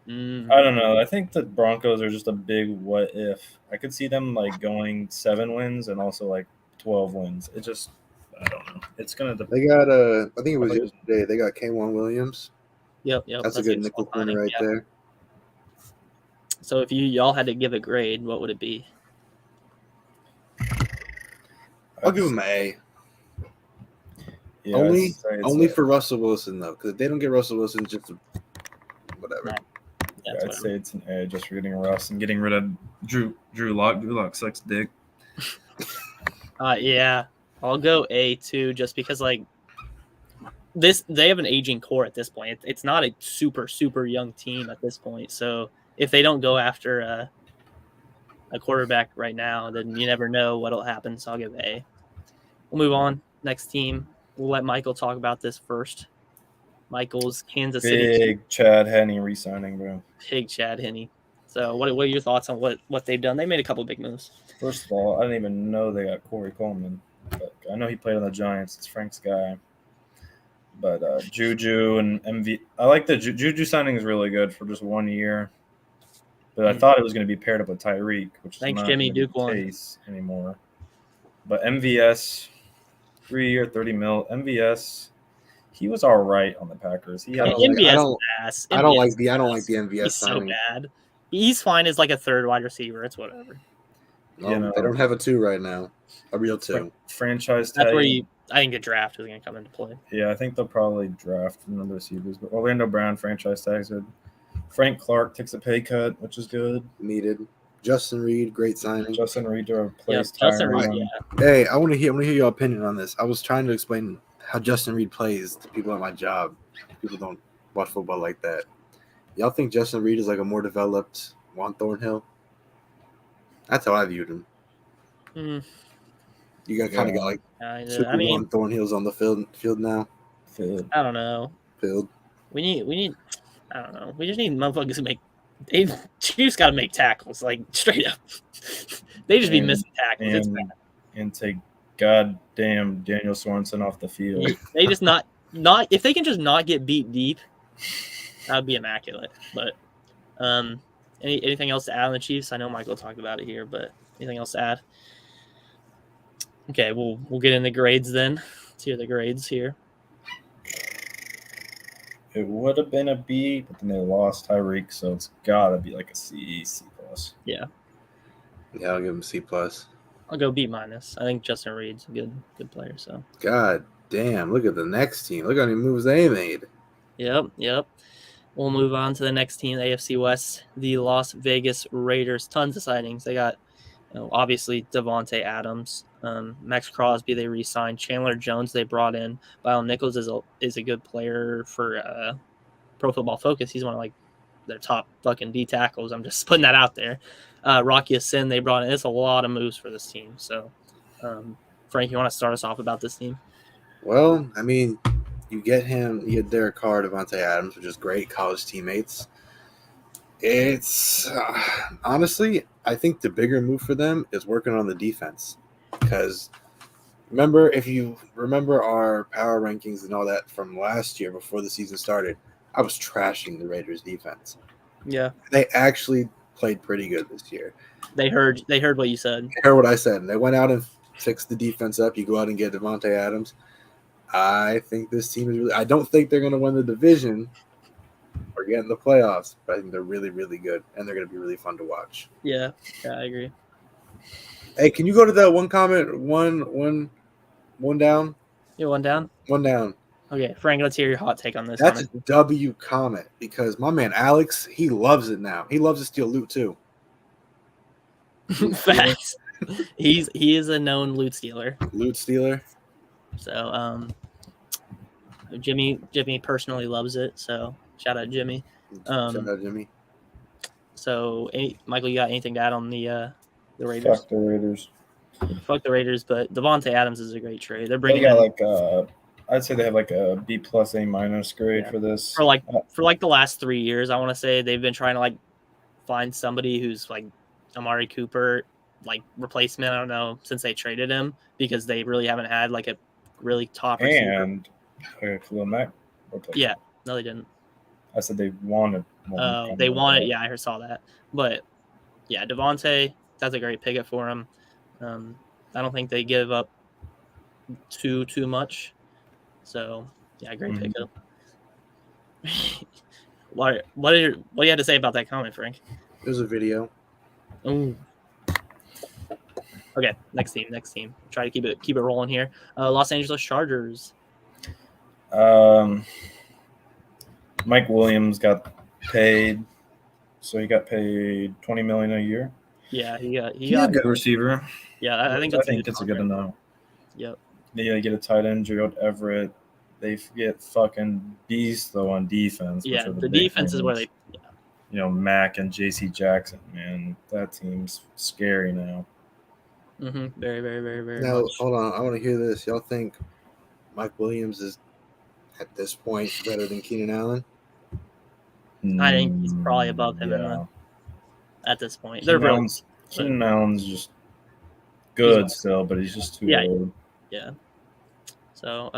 mm, I don't know. I think the Broncos are just a big what if. I could see them like going 7 wins and also like 12 wins. It just, I don't know. It's gonna depend. They got I think it was yesterday. They got K1 Williams. Yep. That's a good nickel corner right there. So if y'all had to give a grade, what would it be? I'll give them an A. Yeah, only for Russell Wilson though, because if they don't get Russell Wilson, just whatever. Right. Yeah, I'd say it's an A just for getting Russ and getting rid of Drew Lock. Drew Lock sucks dick. Yeah, I'll go A too, just because like they have an aging core at this point. It's not a super young team at this point. So if they don't go after a quarterback right now, then you never know what'll happen. So I'll give A. We'll move on. Next team. We'll let Michael talk about this first. Michael's Kansas City. Big Chad Henne re-signing, bro. Big Chad Henne. So what are your thoughts on what they've done? They made a couple big moves. First of all, I didn't even know they got Corey Coleman. But I know he played on the Giants. It's Frank's guy. But Juju and MV. I like the Juju signing is really good for just 1 year. But I thought it was going to be paired up with Tyreek, which is not Jimmy the case anymore. But MVS, 3-year, $30 million. MVS, he was all right on the Packers. I don't like the MVS He's signing. so bad. He's fine as like a third wide receiver. It's whatever. They don't have a 2 right now. A real 2. Franchise tag. That's where I think a draft is going to come into play. Yeah, I think they'll probably draft another receivers. But Orlando Brown franchise tags good. Frank Clark takes a pay cut, which is good. Needed. Justin Reed, great signing. Justin Reed to replace Justin Reed, Hey, I want to hear your opinion on this. I was trying to explain how Justin Reed plays to people at my job. People don't watch football like that. Y'all think Justin Reed is like a more developed Juan Thornhill? That's how I viewed him. You got kind of got like Juan Thornhills on the field now. I don't know. We need. I don't know. We just need motherfuckers to make. Chiefs got to make tackles, like straight up. They just be missing tackles. And take goddamn Daniel Sorensen off the field. They just not if they can just not get beat deep, that would be immaculate. But anything else to add on the Chiefs? I know Michael talked about it here, but anything else to add? Okay, we'll get in the grades then. Let's hear the grades here. It would have been a B, but then they lost Tyreek, so it's gotta be like a C+. Yeah, I'll give him C+. I'll go B-. I think Justin Reed's a good player. So. God damn! Look at the next team. Look how many moves they made. Yep. We'll move on to the next team, the AFC West, the Las Vegas Raiders. Tons of signings. They got, obviously Devonta Adams, Max Crosby. They re-signed Chandler Jones. They brought in. Byron Nichols is a good player for Pro Football Focus. He's one of like their top fucking D tackles. I'm just putting that out there. Rocky Sin. They brought in. It's a lot of moves for this team. So, Frank, you want to start us off about this team? Well, I mean, you get Derek Carr, Devonta Adams, which is great, college teammates. It's honestly, I think the bigger move for them is working on the defense. Because if you remember our power rankings and all that from last year before the season started, I was trashing the Raiders defense. Yeah. They actually played pretty good this year. They heard what you said. They heard what I said. And they went out and fixed the defense up. You go out and get Devonta Adams. I think this team is really – I don't think they're going to win the division or get in the playoffs, but I think they're really, really good, and they're going to be really fun to watch. Yeah, I agree. Hey, can you go to that one comment? One down? Yeah, one down? One down. Okay, Frank, let's hear your hot take on this. That's a W comment because my man Alex, he loves it now. He loves to steal loot too. Facts. He is a known loot stealer. Loot stealer. So Jimmy personally loves it. So shout out Jimmy. Shout out Jimmy. So Michael, you got anything to add on the Raiders? Fuck the Raiders. Fuck the Raiders, but Devonta Adams is a great trade. They're bringing I'd say they have like a B+, A- grade for this. For like the last 3 years, I want to say they've been trying to like find somebody who's like Amari Cooper like replacement. I don't know since they traded him because they really haven't had like a really top receiver. And Khalil Mack. Yeah, no, they didn't. I said they wanted. They wanted. Yeah, I saw that. But yeah, Devonta, that's a great pickup for him. I don't think they give up too much. So yeah, great pickup. What do you have to say about that comment, Frank? There's a video. Ooh. Okay, next team. Try to keep it rolling here. Los Angeles Chargers. Mike Williams got paid, so he got paid $20 million a year. Yeah, he got a good receiver. Yeah, I think it's a good enough. Yep. They get a tight end, Gerald Everett. They get fucking beasts though on defense. Yeah, the defense is where they. Yeah. You know, Mack and J.C. Jackson, man, that team's scary now. Mm-hmm. Very, very, very, very. Now, much. hold on. I want to hear this. Y'all think Mike Williams is at this point better than Keenan Allen? I think he's probably above him at this point. Keenan Allen's just good still, but he's just too old. Yeah. So,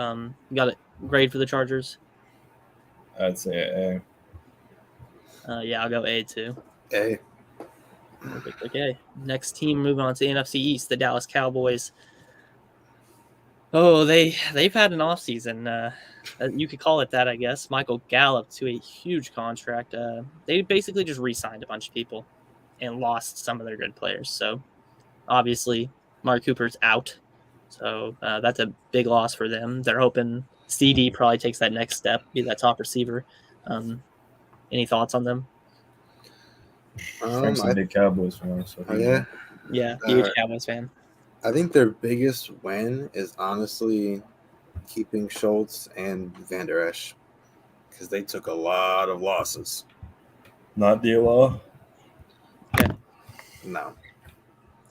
you got a grade for the Chargers? I'd say A. Yeah, I'll go A too. A. Okay. Next team, moving on to NFC East, the Dallas Cowboys. Oh, they've had an offseason. You could call it that, I guess. Michael Gallup to a huge contract. They basically just re-signed a bunch of people and lost some of their good players. So, obviously, Mark Cooper's out. So, that's a big loss for them. They're hoping CD probably takes that next step, be that top receiver. Any thoughts on them? Frank's a big Cowboys fan. So yeah, huge Cowboys fan. I think their biggest win is honestly keeping Schultz and Van Der Esch because they took a lot of losses. Not D'Lo. No.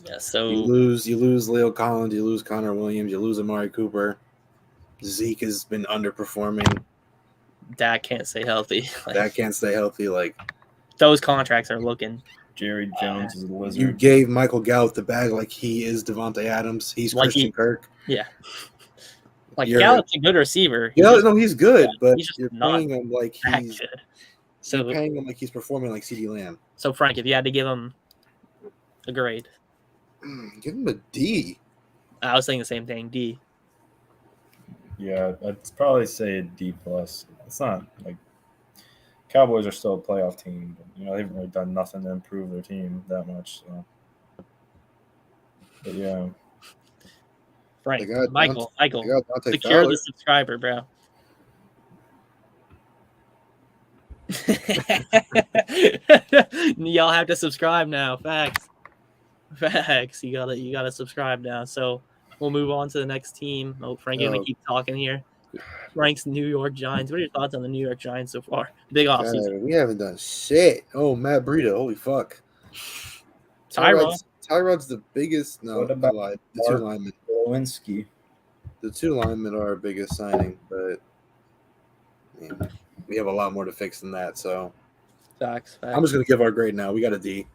Yeah, so you lose Leo Collins, you lose Connor Williams, you lose Amari Cooper. Zeke has been underperforming. Dak can't stay healthy. Like those contracts are looking. Jerry Jones is a lizard. You gave Michael Gallup the bag like he is Devonta Adams. He's like Christian Kirk. Yeah. Like Gallup's a good receiver. He's good, but you're paying him like he's good. So you're paying him like he's performing like CeeDee Lamb. So Frank, if you had to give him a grade, give him a D. I was saying the same thing. D. Yeah, I'd probably say a D plus. It's not like Cowboys are still a playoff team, but they haven't really done nothing to improve their team that much. So, but yeah, Frank, Michael, secure the subscriber, bro. Y'all have to subscribe now. Facts. You gotta subscribe now. So we'll move on to the next team. Oh, Frank, you're gonna keep talking here. Frank's New York Giants. What are your thoughts on the New York Giants so far? Big offseason. We haven't done shit. Oh, Matt Breida. Holy fuck. Tyrod's the biggest. No, what about the two linemen? Lewinsky. The two linemen are our biggest signing, but we have a lot more to fix than that. So, facts. I'm just gonna give our grade now. We got a D.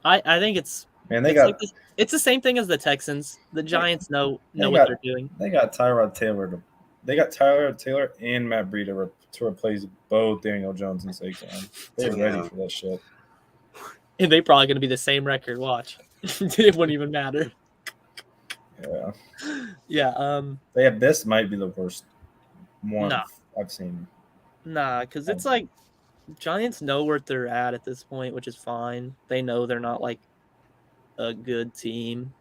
I think it's. Man, it's the same thing as the Texans. The Giants know what they're doing. They got Tyrod Taylor. They got Tyrod Taylor and Matt Breida to replace both Daniel Jones and Saquon. They're ready for that shit. And they probably going to be the same record. Watch, it wouldn't even matter. Yeah. Yeah. They have this might be the worst one I've seen. Nah, because it's like Giants know where they're at this point, which is fine. They know they're not like a good team,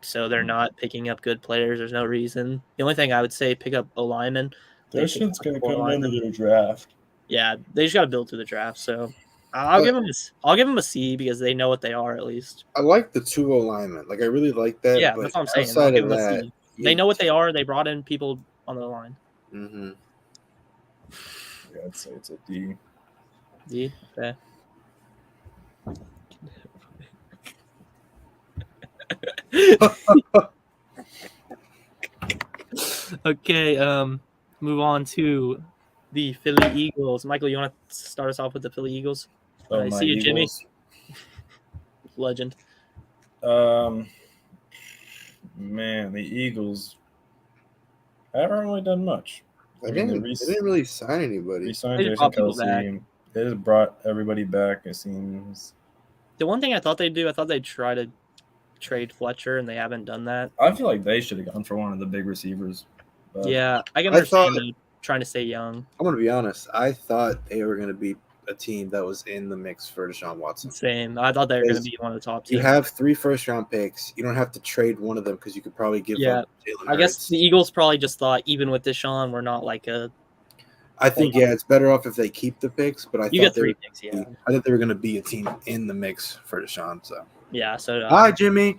so they're not picking up good players. There's no reason. The only thing I would say, pick up a lineman. Their shit's gonna come into their draft. Yeah, they just got to build through the draft. So I'll give them a C because they know what they are at least. I like the 2 linemen. Like I really like that. Yeah, but that's what I'm saying. Outside of that, they know what they are. They brought in people on the line. Mm-hmm. Yeah, I'd say it's a D. D. Okay. Okay, move on to the Philly Eagles. Michael, you want to start us off with the Philly Eagles? I see you, Jimmy. legend. Man, the Eagles haven't really done much. They didn't really sign anybody. Re-signed They just Jason brought people back. Kelsey. They just brought everybody back, it seems. The one thing I thought they'd do, I thought they'd try to trade Fletcher, and they haven't done that. I feel like they should have gone for one of the big receivers. But Yeah, I can understand them trying to stay young. I'm going to be honest. I thought they were going to be a team that was in the mix for Deshaun Watson. Same. I thought they were going to be one of the top teams. You have 3 first-round picks. You don't have to trade one of them because you could probably give up Jalen Hurts. I guess the Eagles probably just thought, even with Deshaun, we're not like a. I think it's better off if they keep the picks. But I thought they were going to be a team in the mix for Deshaun. So yeah. So hi, Jimmy.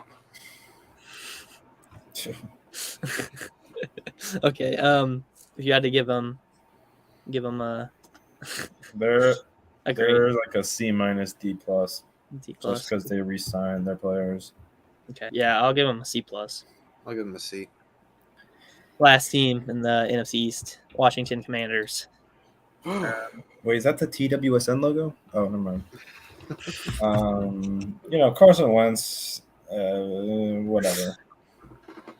Okay. If you had to give them a. They're grade. like a C minus D plus. D plus. Just because they re-signed their players. Okay. Yeah, I'll give them a C plus. I'll give them a C. Last team in the NFC East, Washington Commanders. Wait, is that the TWSN logo? Oh, never mind. Carson Wentz, whatever.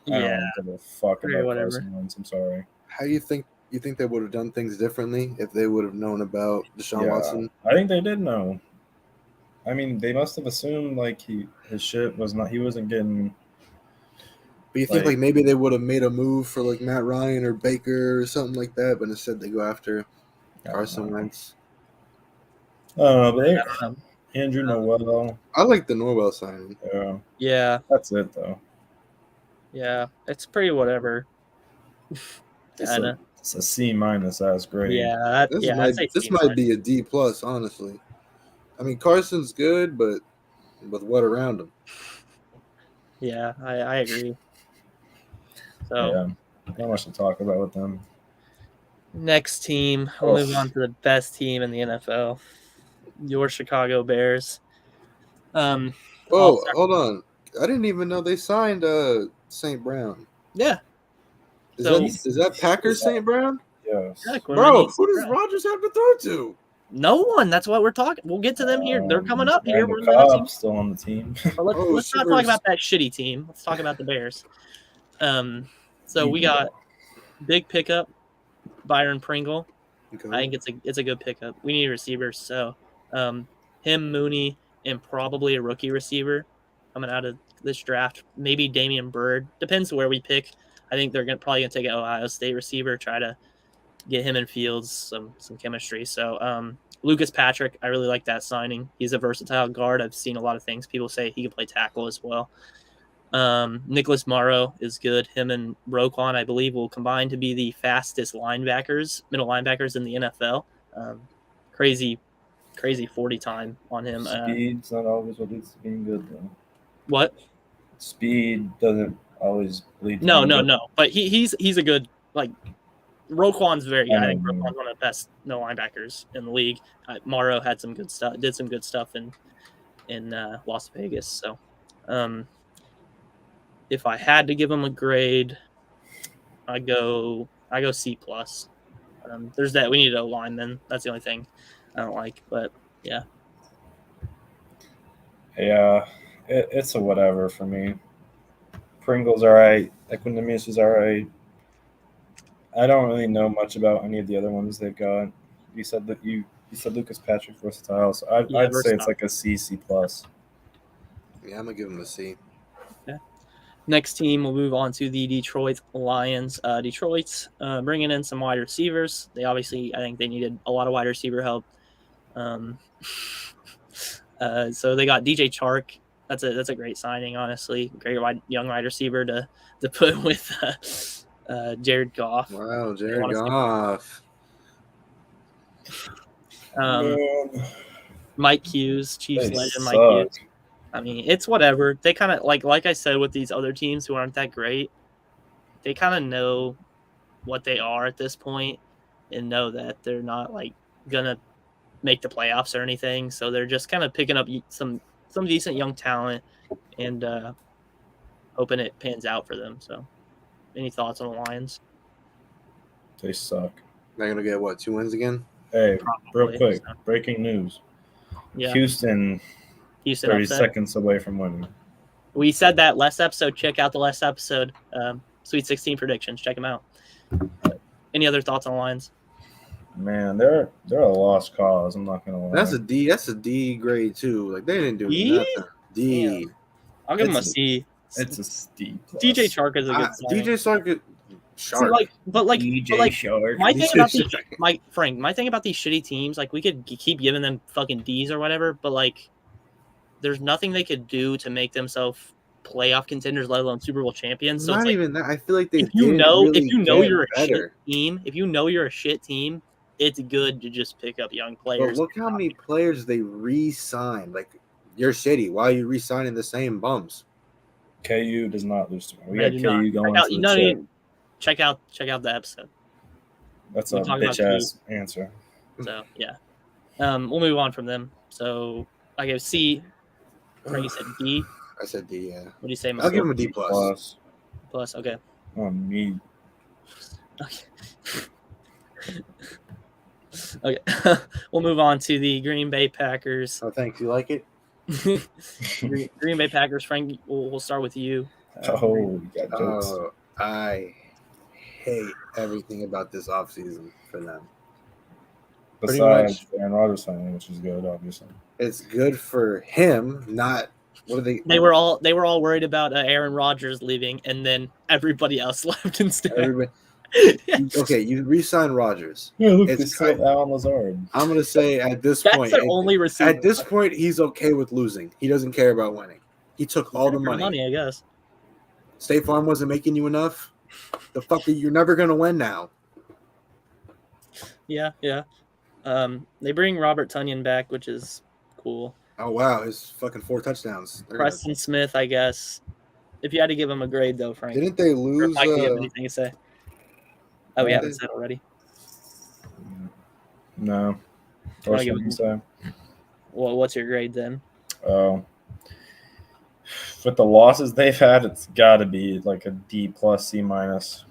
I don't give a fuck about Carson Wentz. I'm sorry. How do you think they would have done things differently if they would have known about Deshaun Watson? I think they did know. I mean, they must have assumed like his shit was not. He wasn't getting. But you think like maybe they would have made a move for like Matt Ryan or Baker or something like that, but instead they go after Carson Wentz. I don't know, but Andrew Norwell. I like the Norwell signing. Yeah. That's it though. Yeah, it's pretty whatever. It's a C minus. That's great. Yeah, this might be a D plus, honestly. I mean, Carson's good, but with what around him? Yeah, I agree. So, yeah, not much to talk about with them. Next team, we'll move on to the best team in the NFL, your Chicago Bears. Hold on. I didn't even know they signed St. Brown. Yeah. Is that Packers St. Brown? Yes. Yeah, bro, who does Rodgers have to throw to? No one. That's what we're talking. We'll get to them here. They're coming up here. We're Cobb's still on the team. Let's not talk about that shitty team. Let's talk about the Bears. So we got big pickup, Byron Pringle. Okay. I think it's a good pickup. We need receivers, so him, Mooney, and probably a rookie receiver coming out of this draft. Maybe Damian Byrd. Depends where we pick. I think they're probably gonna take an Ohio State receiver, try to get him in Fields some chemistry. So Lucas Patrick, I really like that signing. He's a versatile guard. I've seen a lot of things. People say he can play tackle as well. Nicholas Morrow is good. Him and Roquan, I believe, will combine to be the fastest middle linebackers in the NFL. Crazy 40 time on him. Speed's not always what leads to being good, though. What? Speed doesn't always lead to No. But he's a good, Roquan's very good. I think Roquan's one of the best middle linebackers in the league. Morrow had some good stuff, did some good stuff in Las Vegas. So, if I had to give him a grade, I go C plus. There's that. We need a lineman. That's the only thing I don't like. But yeah. Yeah, it's a whatever for me. Pringle's all right. Equinemius is all right. I don't really know much about any of the other ones they've got. You said that you said Lucas Patrick versatile, so I'd say it's like a C plus. Yeah, I'm gonna give him a C. Yeah. Next team, we'll move on to the Detroit Lions. Detroit's bringing in some wide receivers. I think they needed a lot of wide receiver help. So they got DJ Chark. That's a great signing, honestly. Great young wide receiver to put with Jared Goff. Wow, Jared Goff. Mike Hughes, Chiefs legend Mike Hughes. I mean, it's whatever. They kind of like I said with these other teams who aren't that great, they kind of know what they are at this point and know that they're not gonna make the playoffs or anything. So they're just kind of picking up some decent young talent and hoping it pans out for them. So, any thoughts on the Lions? They suck. They're gonna get 2 wins again? Hey, real quick, breaking news. Yeah. Houston Houston 30 upset. seconds away from winning. We said that last episode. Check out the last episode. Sweet 16 predictions. Check them out. Any other thoughts on Lions? Man, they're a lost cause. I'm not gonna lie. That's a D. That's a D grade too. Like they didn't do D? nothing. D. I'll give them a It's C. It's a steep. DJ Chark is a good signing. DJ Sark. See, Shark. but Shark. my thing DJ about these, Shark. my thing about these shitty teams, like we could keep giving them fucking D's or whatever, but like, there's nothing they could do to make themselves playoff contenders, let alone Super Bowl champions. So Not it's like, even that. I feel like they if you know really you're a better. shit team, it's good to just pick up young players. But look how many players they re-signed. Like you're shitty. Why are you re-signing the same bums? KU does not lose to me. We They got do KU not. going Check out- to the no, chip. check out the episode. That's we'll a talk about bitch ass answer. So yeah, we'll move on from them. So I gave C. Frank, you said D. I said D. Yeah. What do you say? I'll Mike? give him a D plus. Plus. Okay. On me. Okay. We'll move on to the Green Bay Packers. Oh, thanks. You like it? Green Bay Packers. Frank, we'll start with you. Oh, you got jokes. Oh, I hate everything about this offseason for them. pretty Besides Aaron Rodgers signing, which is good, obviously. It's good for him, not what are they? They were all worried about Aaron Rodgers leaving, and then everybody else left instead. Everybody, okay, you re-sign Rodgers. Yeah, look, It's they still have Alan Lazard. I'm gonna say at this That's point, their only receiver. at this point, he's okay with losing. He doesn't care about winning. He took all the money. I guess. State Farm wasn't making you enough. The fuck, you're never gonna win now. Yeah. They bring Robert Tonyan back, which is cool. Oh wow, his fucking 4 touchdowns. Preston Smith, I guess. If you had to give him a grade, though, Frank. Didn't they Or lose? if I could have anything to say. Oh, we Yeah. haven't said already. No. Wanna What give should him- you say? Well, what's your grade then? With the losses they've had, it's got to be like a D plus, C minus.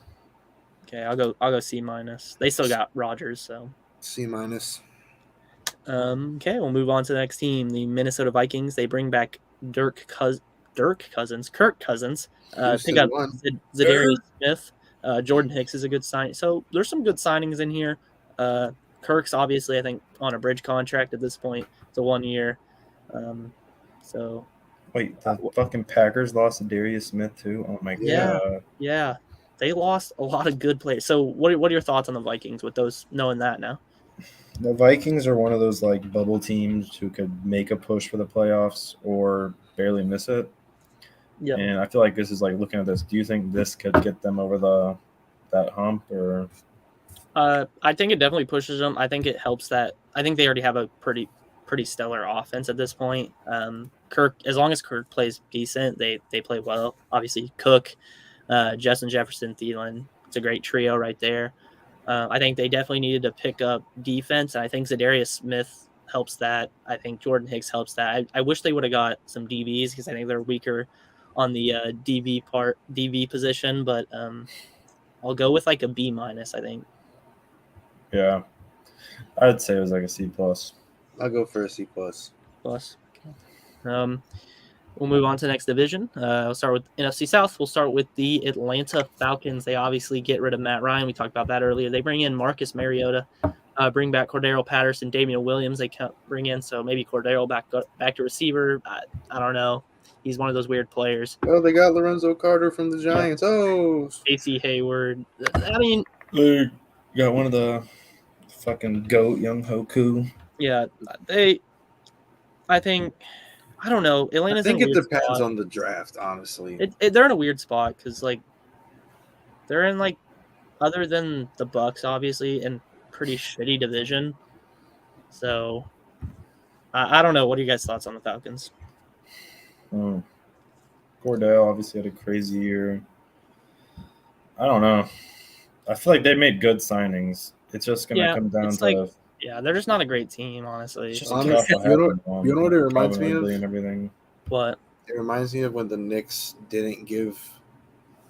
Okay, I'll go C minus. They still got Rodgers, so. C minus. Okay, we'll move on to the next team, the Minnesota Vikings. They bring back Kirk Cousins. Pick up Zadarius Smith. Jordan Hicks is a good sign. So there's some good signings in here. Kirk's obviously, I think, on a bridge contract at this point. It's a 1 year. So Wait, the fucking Packers lost to Darius Smith too? Oh my Yeah. god. yeah, they lost a lot of good players. So what are your thoughts on the Vikings with those knowing that now? The Vikings are one of those like bubble teams who could make a push for the playoffs or barely miss it. Yeah. And I feel like this is like looking at this. Do you think this could get them over that hump or? I think it definitely pushes them. I think it helps that. I think they already have a pretty stellar offense at this point. Kirk, as long as Kirk plays decent, they play well. Obviously, Cook, Justin Jefferson, Thielen. It's a great trio right there. I think they definitely needed to pick up defense, and I think Zadarius Smith helps that. I think Jordan Hicks helps that. I wish they would have got some DBs because I think they're weaker on the DB position, but I'll go with like a B minus, I think. Yeah, I'd say it was like a C plus. I'll go for a C plus. Plus. We'll move on to the next division. We'll start with NFC South. We'll start with the Atlanta Falcons. They obviously get rid of Matt Ryan. We talked about that earlier. They bring in Marcus Mariota, bring back Cordero Patterson, Damian Williams. They can't bring in, so maybe Cordero back to receiver. I don't know. He's one of those weird players. Oh, they got Lorenzo Carter from the Giants. Oh, Casey Hayward. I mean, They got one of the fucking GOAT, Young Hoku. yeah, I think. I don't know. Atlanta's I think in a it weird depends spot. on the draft, honestly. They're in a weird spot because like they're in like other than the Bucks obviously in pretty shitty division. So I don't know. What are you guys' thoughts on the Falcons? Cordell obviously had a crazy year. I don't know. I feel like they made good signings. It's just gonna come down it's to like- Yeah, they're just not a great team, honestly. it's just Honestly, tough what you know happened to them, you know what it reminds Calvin me of? Ridley and everything. But It reminds me of when the Knicks didn't give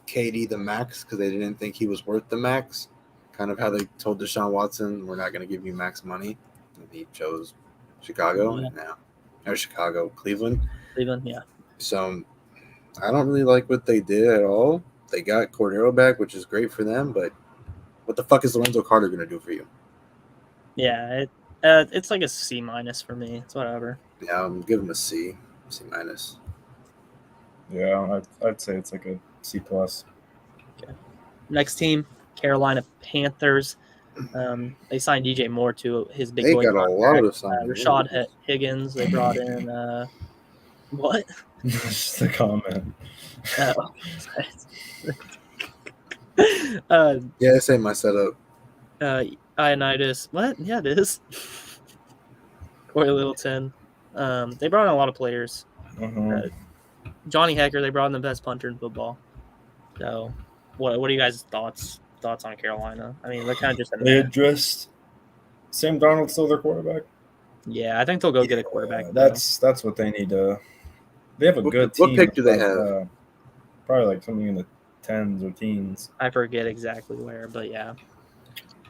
KD the max because they didn't think he was worth the max. Kind of how they told Deshaun Watson, "We're not going to give you max money," and he chose Chicago. Yeah. And now or Chicago, Cleveland. Cleveland, yeah. So I don't really like what they did at all. They got Cordero back, which is great for them, but what the fuck is Lorenzo Carter going to do for you? Yeah, it's like a C- for me. It's whatever. Yeah, I'm giving him a C minus. Yeah, I'd say it's like a C plus. Okay. Next team, Carolina Panthers. They signed DJ Moore to his big They boy got a lot of signings. Rashad Higgins. They brought in what? Just a comment. Yeah, this ain't my setup. Ionitis. What? Yeah, it is. Corey Littleton. They brought in a lot of players. Uh-huh. Johnny Hecker. They brought in the best punter in football. So, what are you guys' thoughts on Carolina? I mean, they're kind of just They addressed Sam Darnold still their quarterback. Yeah, I think they'll go get a quarterback. That's what they need to. They have a good team. What pick do they have? Probably like something in the 10s or teens. I forget exactly where, but yeah.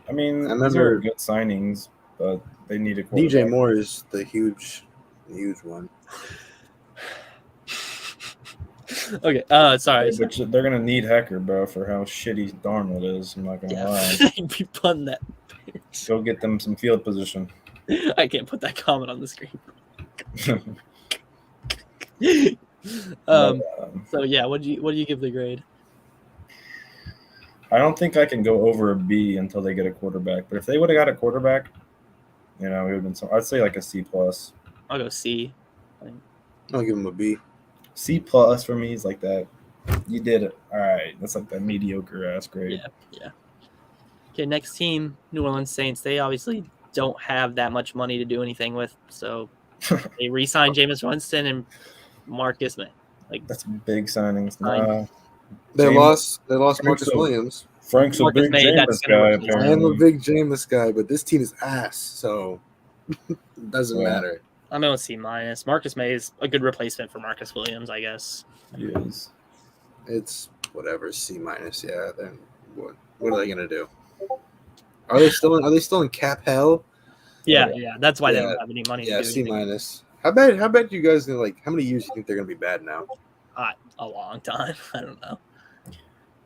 I mean, I these are remember good signings, but they need a quarterback. DJ Moore is the huge one. Okay. Sorry. But they're gonna need Hecker, bro, for how shitty Darnold is. I'm not gonna lie. Be punting that. Go get them some field position. I can't put that comment on the screen. So yeah, what do you give the grade? I don't think I can go over a B until they get a quarterback. But if they would have got a quarterback, it would have been I'd say like a C plus. I'll go C. I'll give him a B. C plus for me is like that. You did it. All right. That's like that mediocre ass grade. Yeah. Okay, next team, New Orleans Saints. They obviously don't have that much money to do anything with, so they re-signed Jameis Winston and Marcus May. That's big signings. They lost Marcus Williams. Frank's a big Jameis guy. I am a big Jameis guy, but this team is ass, so it doesn't matter. I'm going to C minus. Marcus May is a good replacement for Marcus Williams, I guess. He is. It's whatever, C minus. Yeah. Then what are they gonna do? Are they still in cap hell? Yeah. That's why they don't have any money. Yeah, to do C anything. minus. How bad do you guys think? How many years do you think they're gonna be bad now? A long time. I don't know.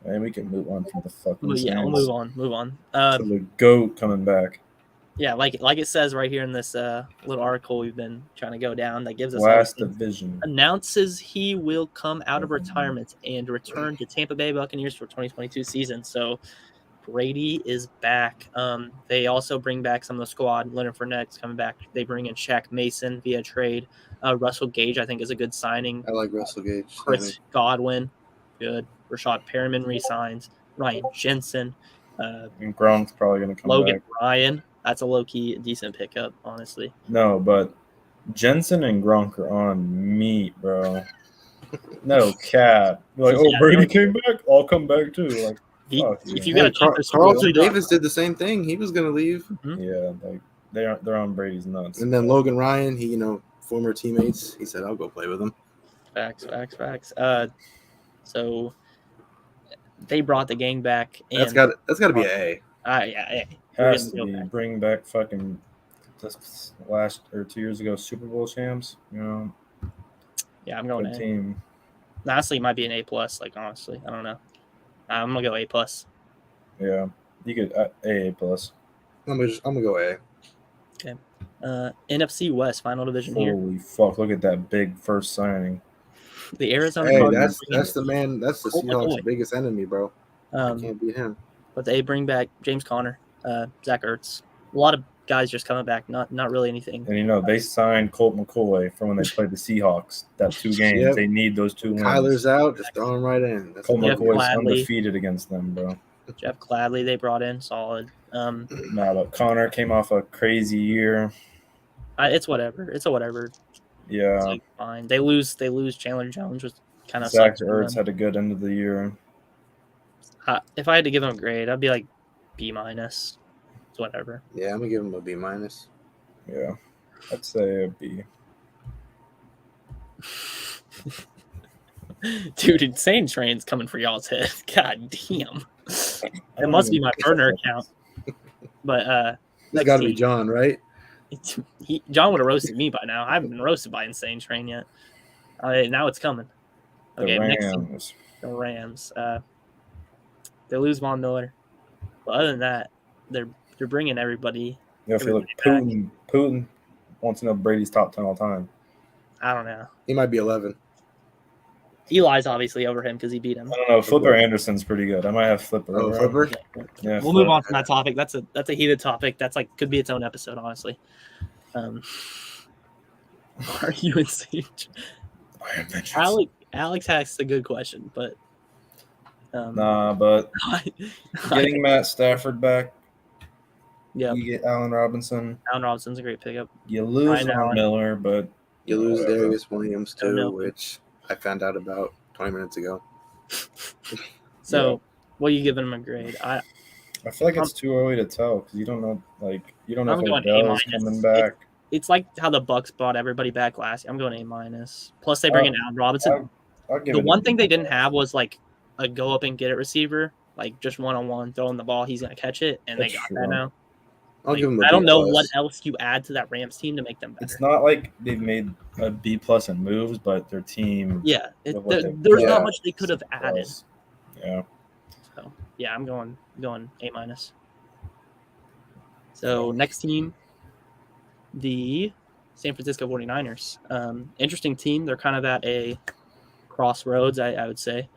And we can move on from the fucking. Yeah, we'll move on. So the GOAT coming back. Yeah, like it says right here in this little article we've been trying to go down that gives us last division. Announces he will come out of retirement and return to Tampa Bay Buccaneers for 2022 season. So Brady is back. They also bring back some of the squad. Leonard Fournette's coming back. They bring in Shaq Mason via trade. Russell Gage, I think, is a good signing. I like Russell Gage. Chris Godwin, good. Rashad Perriman resigns. Ryan Jensen. And Gronk's probably going to come Logan back. Ryan. That's a low-key decent pickup, honestly. No, but Jensen and Gronk are on meat, bro. No cap. Brady came back? I'll come back too. Like, if you got Carlton Davis did the same thing. He was going to leave. Mm-hmm. Yeah, they're on Brady's nuts. And then Logan Ryan, he former teammates. He said, "I'll go play with him." Facts. So they brought the gang back. And that's got to be an A. Yeah. Has to be. Bring back fucking last or 2 years ago Super Bowl champs. Yeah, I'm going good A. team. Honestly, it might be an A plus. Like honestly, I don't know. I'm gonna go A plus. Yeah, you could A plus. I'm gonna go A. Okay. NFC West final division here. Holy fuck! Look at that big first signing. The Arizona. Hey, Cardinals that's the man. That's the Seahawks' biggest enemy, bro. You can't beat him. But they bring back James Conner, Zach Ertz. A lot of guys just coming back. Not really anything. And they signed Colt McCoy for when they played the Seahawks. That 2 games. Yep. They need those 2 wins. Kyler's out, just throw him right in. Colt McCoy's undefeated against them, bro. Jeff Gladley they brought in, solid. But Connor came off a crazy year. It's whatever. It's a whatever. Yeah. It's like, fine. They lose Chandler Jones, which kind of Zach Ertz had a good end of the year. If I had to give him a grade, I'd be like B minus. It's whatever. Yeah, I'm gonna give him a B minus. Yeah, I'd say a B. Dude, insane train's coming for y'all's head. God damn. It must be my burner account. But It's got to be John, right? John would have roasted me by now. I haven't been roasted by Insane Train yet. Now it's coming. Okay, The next team, Rams. the Rams. They lose Von Miller, but other than that, they're bringing everybody. I feel like Putin wants to know Brady's top 10 all time. I don't know. He might be 11. Eli's obviously over him because he beat him. I don't know. Flipper Anderson's pretty good. I might have Flipper. Oh, over him. Flipper? Yeah, We'll move on from that topic. That's a heated topic. That's like could be its own episode, honestly. Are you insane? Alex asked a good question, but but getting Matt Stafford back, yeah, you get Allen Robinson. Allen Robinson's a great pickup. You lose Von Miller, but you lose Darius Williams too, know. which I found out about 20 minutes ago. So, what are you giving him a grade? I feel like it's too early to tell because you don't know. Like you don't know I'm if going Odell's A-. coming back. It's like how the Bucks brought everybody back last year. I'm going A-. Plus, they bring in Allen Robinson. I'll give The it one thing they didn't have was like a go up and get it receiver, like just one-on-one, throwing the ball, he's gonna catch it, and That's they got true. that now. I'll Like, give him a I don't B+. know what else you add to that Rams team to make them better. It's not like they've made a B+ in moves, but their team. Yeah, with what there's they've not got much they could have added. plus. Yeah. So yeah, I'm going A-. So next team, the San Francisco 49ers. Interesting team. They're kind of at a crossroads, I would say.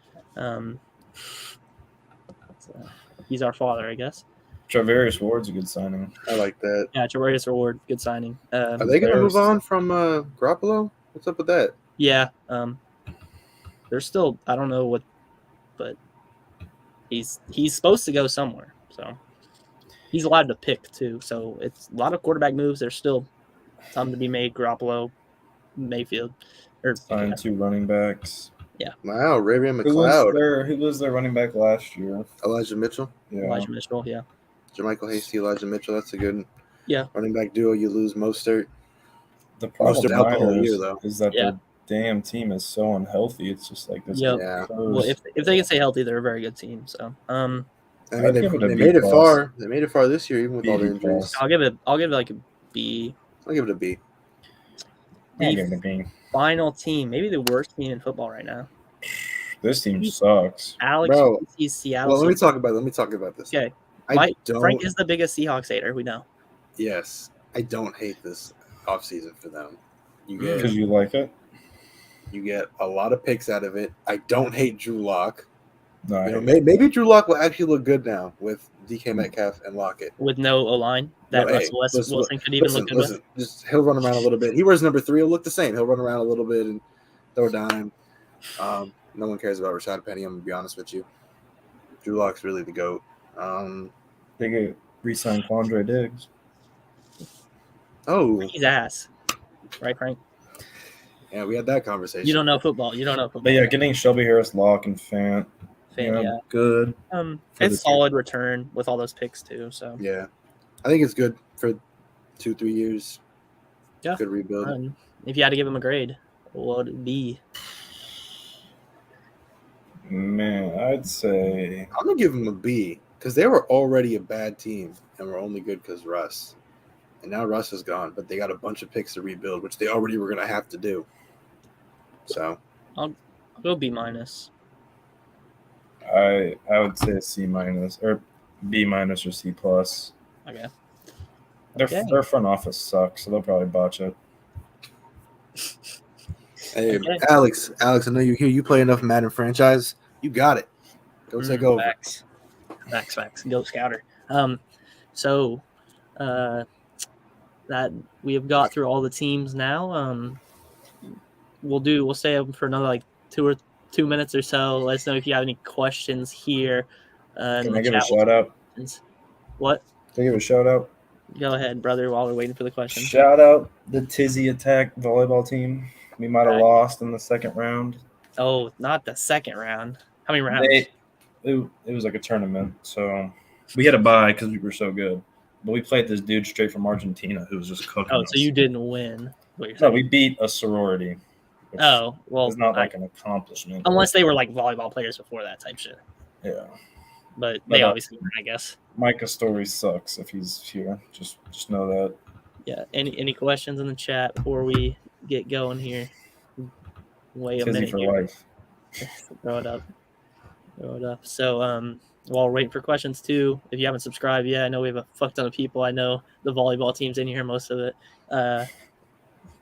He's our father, I guess. Travarius Ward's a good signing. I like that. Yeah, Travarius Ward, good signing. Are they going to move on from Garoppolo? What's up with that? Yeah. They're still, I don't know what, but he's supposed to go somewhere. So he's allowed to pick too. So it's a lot of quarterback moves. There's still some to be made. Garoppolo, Mayfield, or signed 2 running backs. Yeah. Wow, Ray McLeod. Who was their running back last year? Elijah Mitchell. Yeah. Elijah Mitchell. Yeah. Jermichael Hasty, Elijah Mitchell. That's a good Yeah. running back duo. You lose Mostert. The problem with Mostert out the whole year, Niners though. is that Yeah. their damn team is so unhealthy. It's just like this. Yep. Yeah. Well, if they can stay healthy, they're a very good team. So I mean, I'd they give it a made it B+. far. They made it far this year, even with all the B+. injuries. I'll give it like a B. I'll give it a B. I'll give it a B. Final team, maybe the worst team in football right now. This team sucks. Alex Bro. sees Seattle. Well, let me talk about this. Okay. don't. Frank is the biggest Seahawks hater. We know. Yes, I don't hate this offseason for them. Because you like it? You get a lot of picks out of it. I don't hate Drew Lock. No, You know, maybe Drew Lock will actually look good now with DK Metcalf and Lockett. With no O-line, that No, hey, Russell Wilson could even look good with. Just he'll run around a little bit. He wears number 3. He'll look the same. He'll run around a little bit and throw a dime. No one cares about Rashad Penny. I'm gonna be honest with you. Drew Lock's really the GOAT. They get re-signed Quandre Diggs. Oh, He's ass, right, Frank? yeah, we had that conversation. You don't know football. But yeah, getting Shelby Harris, Locke, and Fant. Yeah. Good. It's solid return with all those picks too. So Yeah, I think it's good for 2-3 years. Yeah. Good rebuild. If you had to give him a grade, what would it be? Man, I'd say I'm gonna give them a B because they were already a bad team and were only good because Russ, and now Russ is gone. But they got a bunch of picks to rebuild, which they already were gonna have to do. So I'll go B minus. I would say a C- or B- or C+. Okay. Their front office sucks, so they'll probably botch it. Hey, Okay. Alex, I know you hear you play enough Madden franchise. You got it. Go take over. Facts. Go Scouter. So that we have got through all the teams now. We'll stay open for another like 2 minutes or so. Let us know if you have any questions here. Can I give a shout out? What? Can I give a shout out? Go ahead, brother, while we're waiting for the question. Shout out the Tizzy Attack volleyball team. We might have lost in the second round. Oh, not the second round. How many rounds? It was like a tournament, so we had a bye because we were so good. But we played this dude straight from Argentina who was just cooking us. So you didn't win. No, we beat a sorority. Oh, well. It's not like an accomplishment. Unless they were like volleyball players before that type shit. Yeah. But they obviously were, I guess. Micah's story sucks if he's here. Just know that. Yeah. Any questions in the chat before we get going here? Wait a Tizzy minute for here. life. Throw it up. So while we're waiting for questions too, if you haven't subscribed yet, I know we have a fuck ton of people. I know the volleyball team's in here, most of it.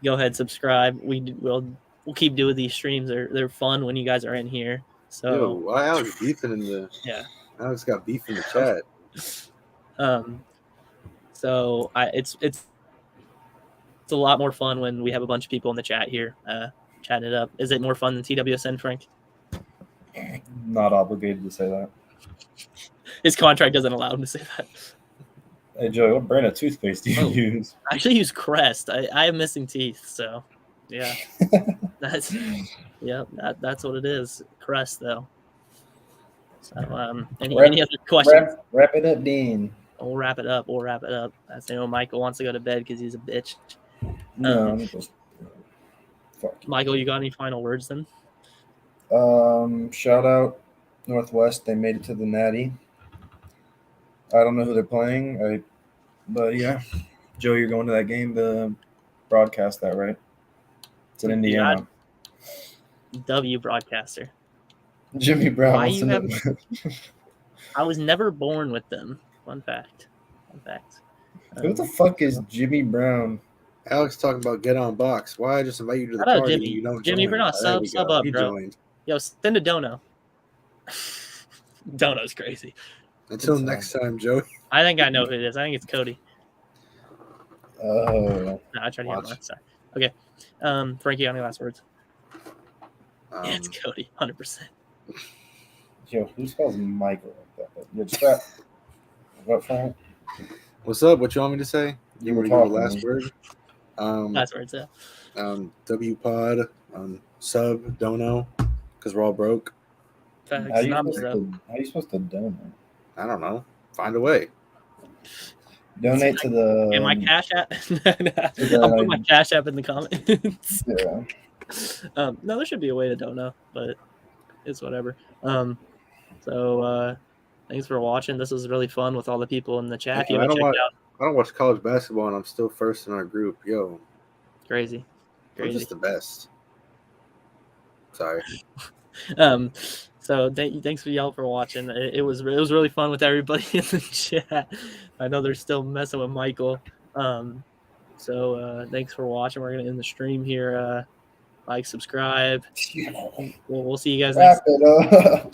Go ahead, subscribe. We'll keep doing these streams. They're fun when you guys are in here. So Yo, why Alex beefing in the? yeah. Alex got beef in the chat. So it's a lot more fun when we have a bunch of people in the chat here, chatting it up. Is it more fun than TWSN, Frank? Not obligated to say that. His contract doesn't allow him to say that. Hey, Joey, what brand of toothpaste do you use? I actually use Crest. I have missing teeth, so yeah. That's what it is. Crest though. So any other questions? Wrap it up, Dean. We'll wrap it up. I know Michael wants to go to bed because he's a bitch. No, I'm just fuck. Michael, you got any final words then? Shout out Northwest. They made it to the Natty. I don't know who they're playing. But yeah, Joe, you're going to that game to broadcast that, right? It's in Indiana. W broadcaster. Jimmy Brown. Why you have? I was never born with them. Fun fact. Who the fuck is Jimmy Brown? Alex talking about get on box. Why I just invite you to the How about party? Jimmy? You don't Jimmy join. Brown, There we sub go. up, He bro. joined. Yo, send a dono. Dono's crazy. Until next time, Joey. I think I know who it is. I think it's Cody. Oh. No, I tried to get mine. Sorry. Okay. Frankie, any last words? Yeah, it's Cody, 100%. Yo, who spells Michael like that? Yeah, just that. What, Frank? What's up? What you want me to say? You want were to give a last talking. word? Last words, yeah. W pod, sub, dono, because we're all broke. Facts. How you Not supposed to donate? I don't know. Find a way. Donate to the. my Cash App. I'll put my Cash App in the comments. Yeah. No, there should be a way to dono, but it's whatever. So thanks for watching. This was really fun with all the people in the chat. If you haven't checked out. I don't watch college basketball, and I'm still first in our group. Yo, Crazy. I'm just the best. Sorry. So thanks for y'all for watching. It was really fun with everybody in the chat. I know they're still messing with Michael. So thanks for watching. We're gonna end the stream here. Like, subscribe. We'll see you guys next time. Wrap it up.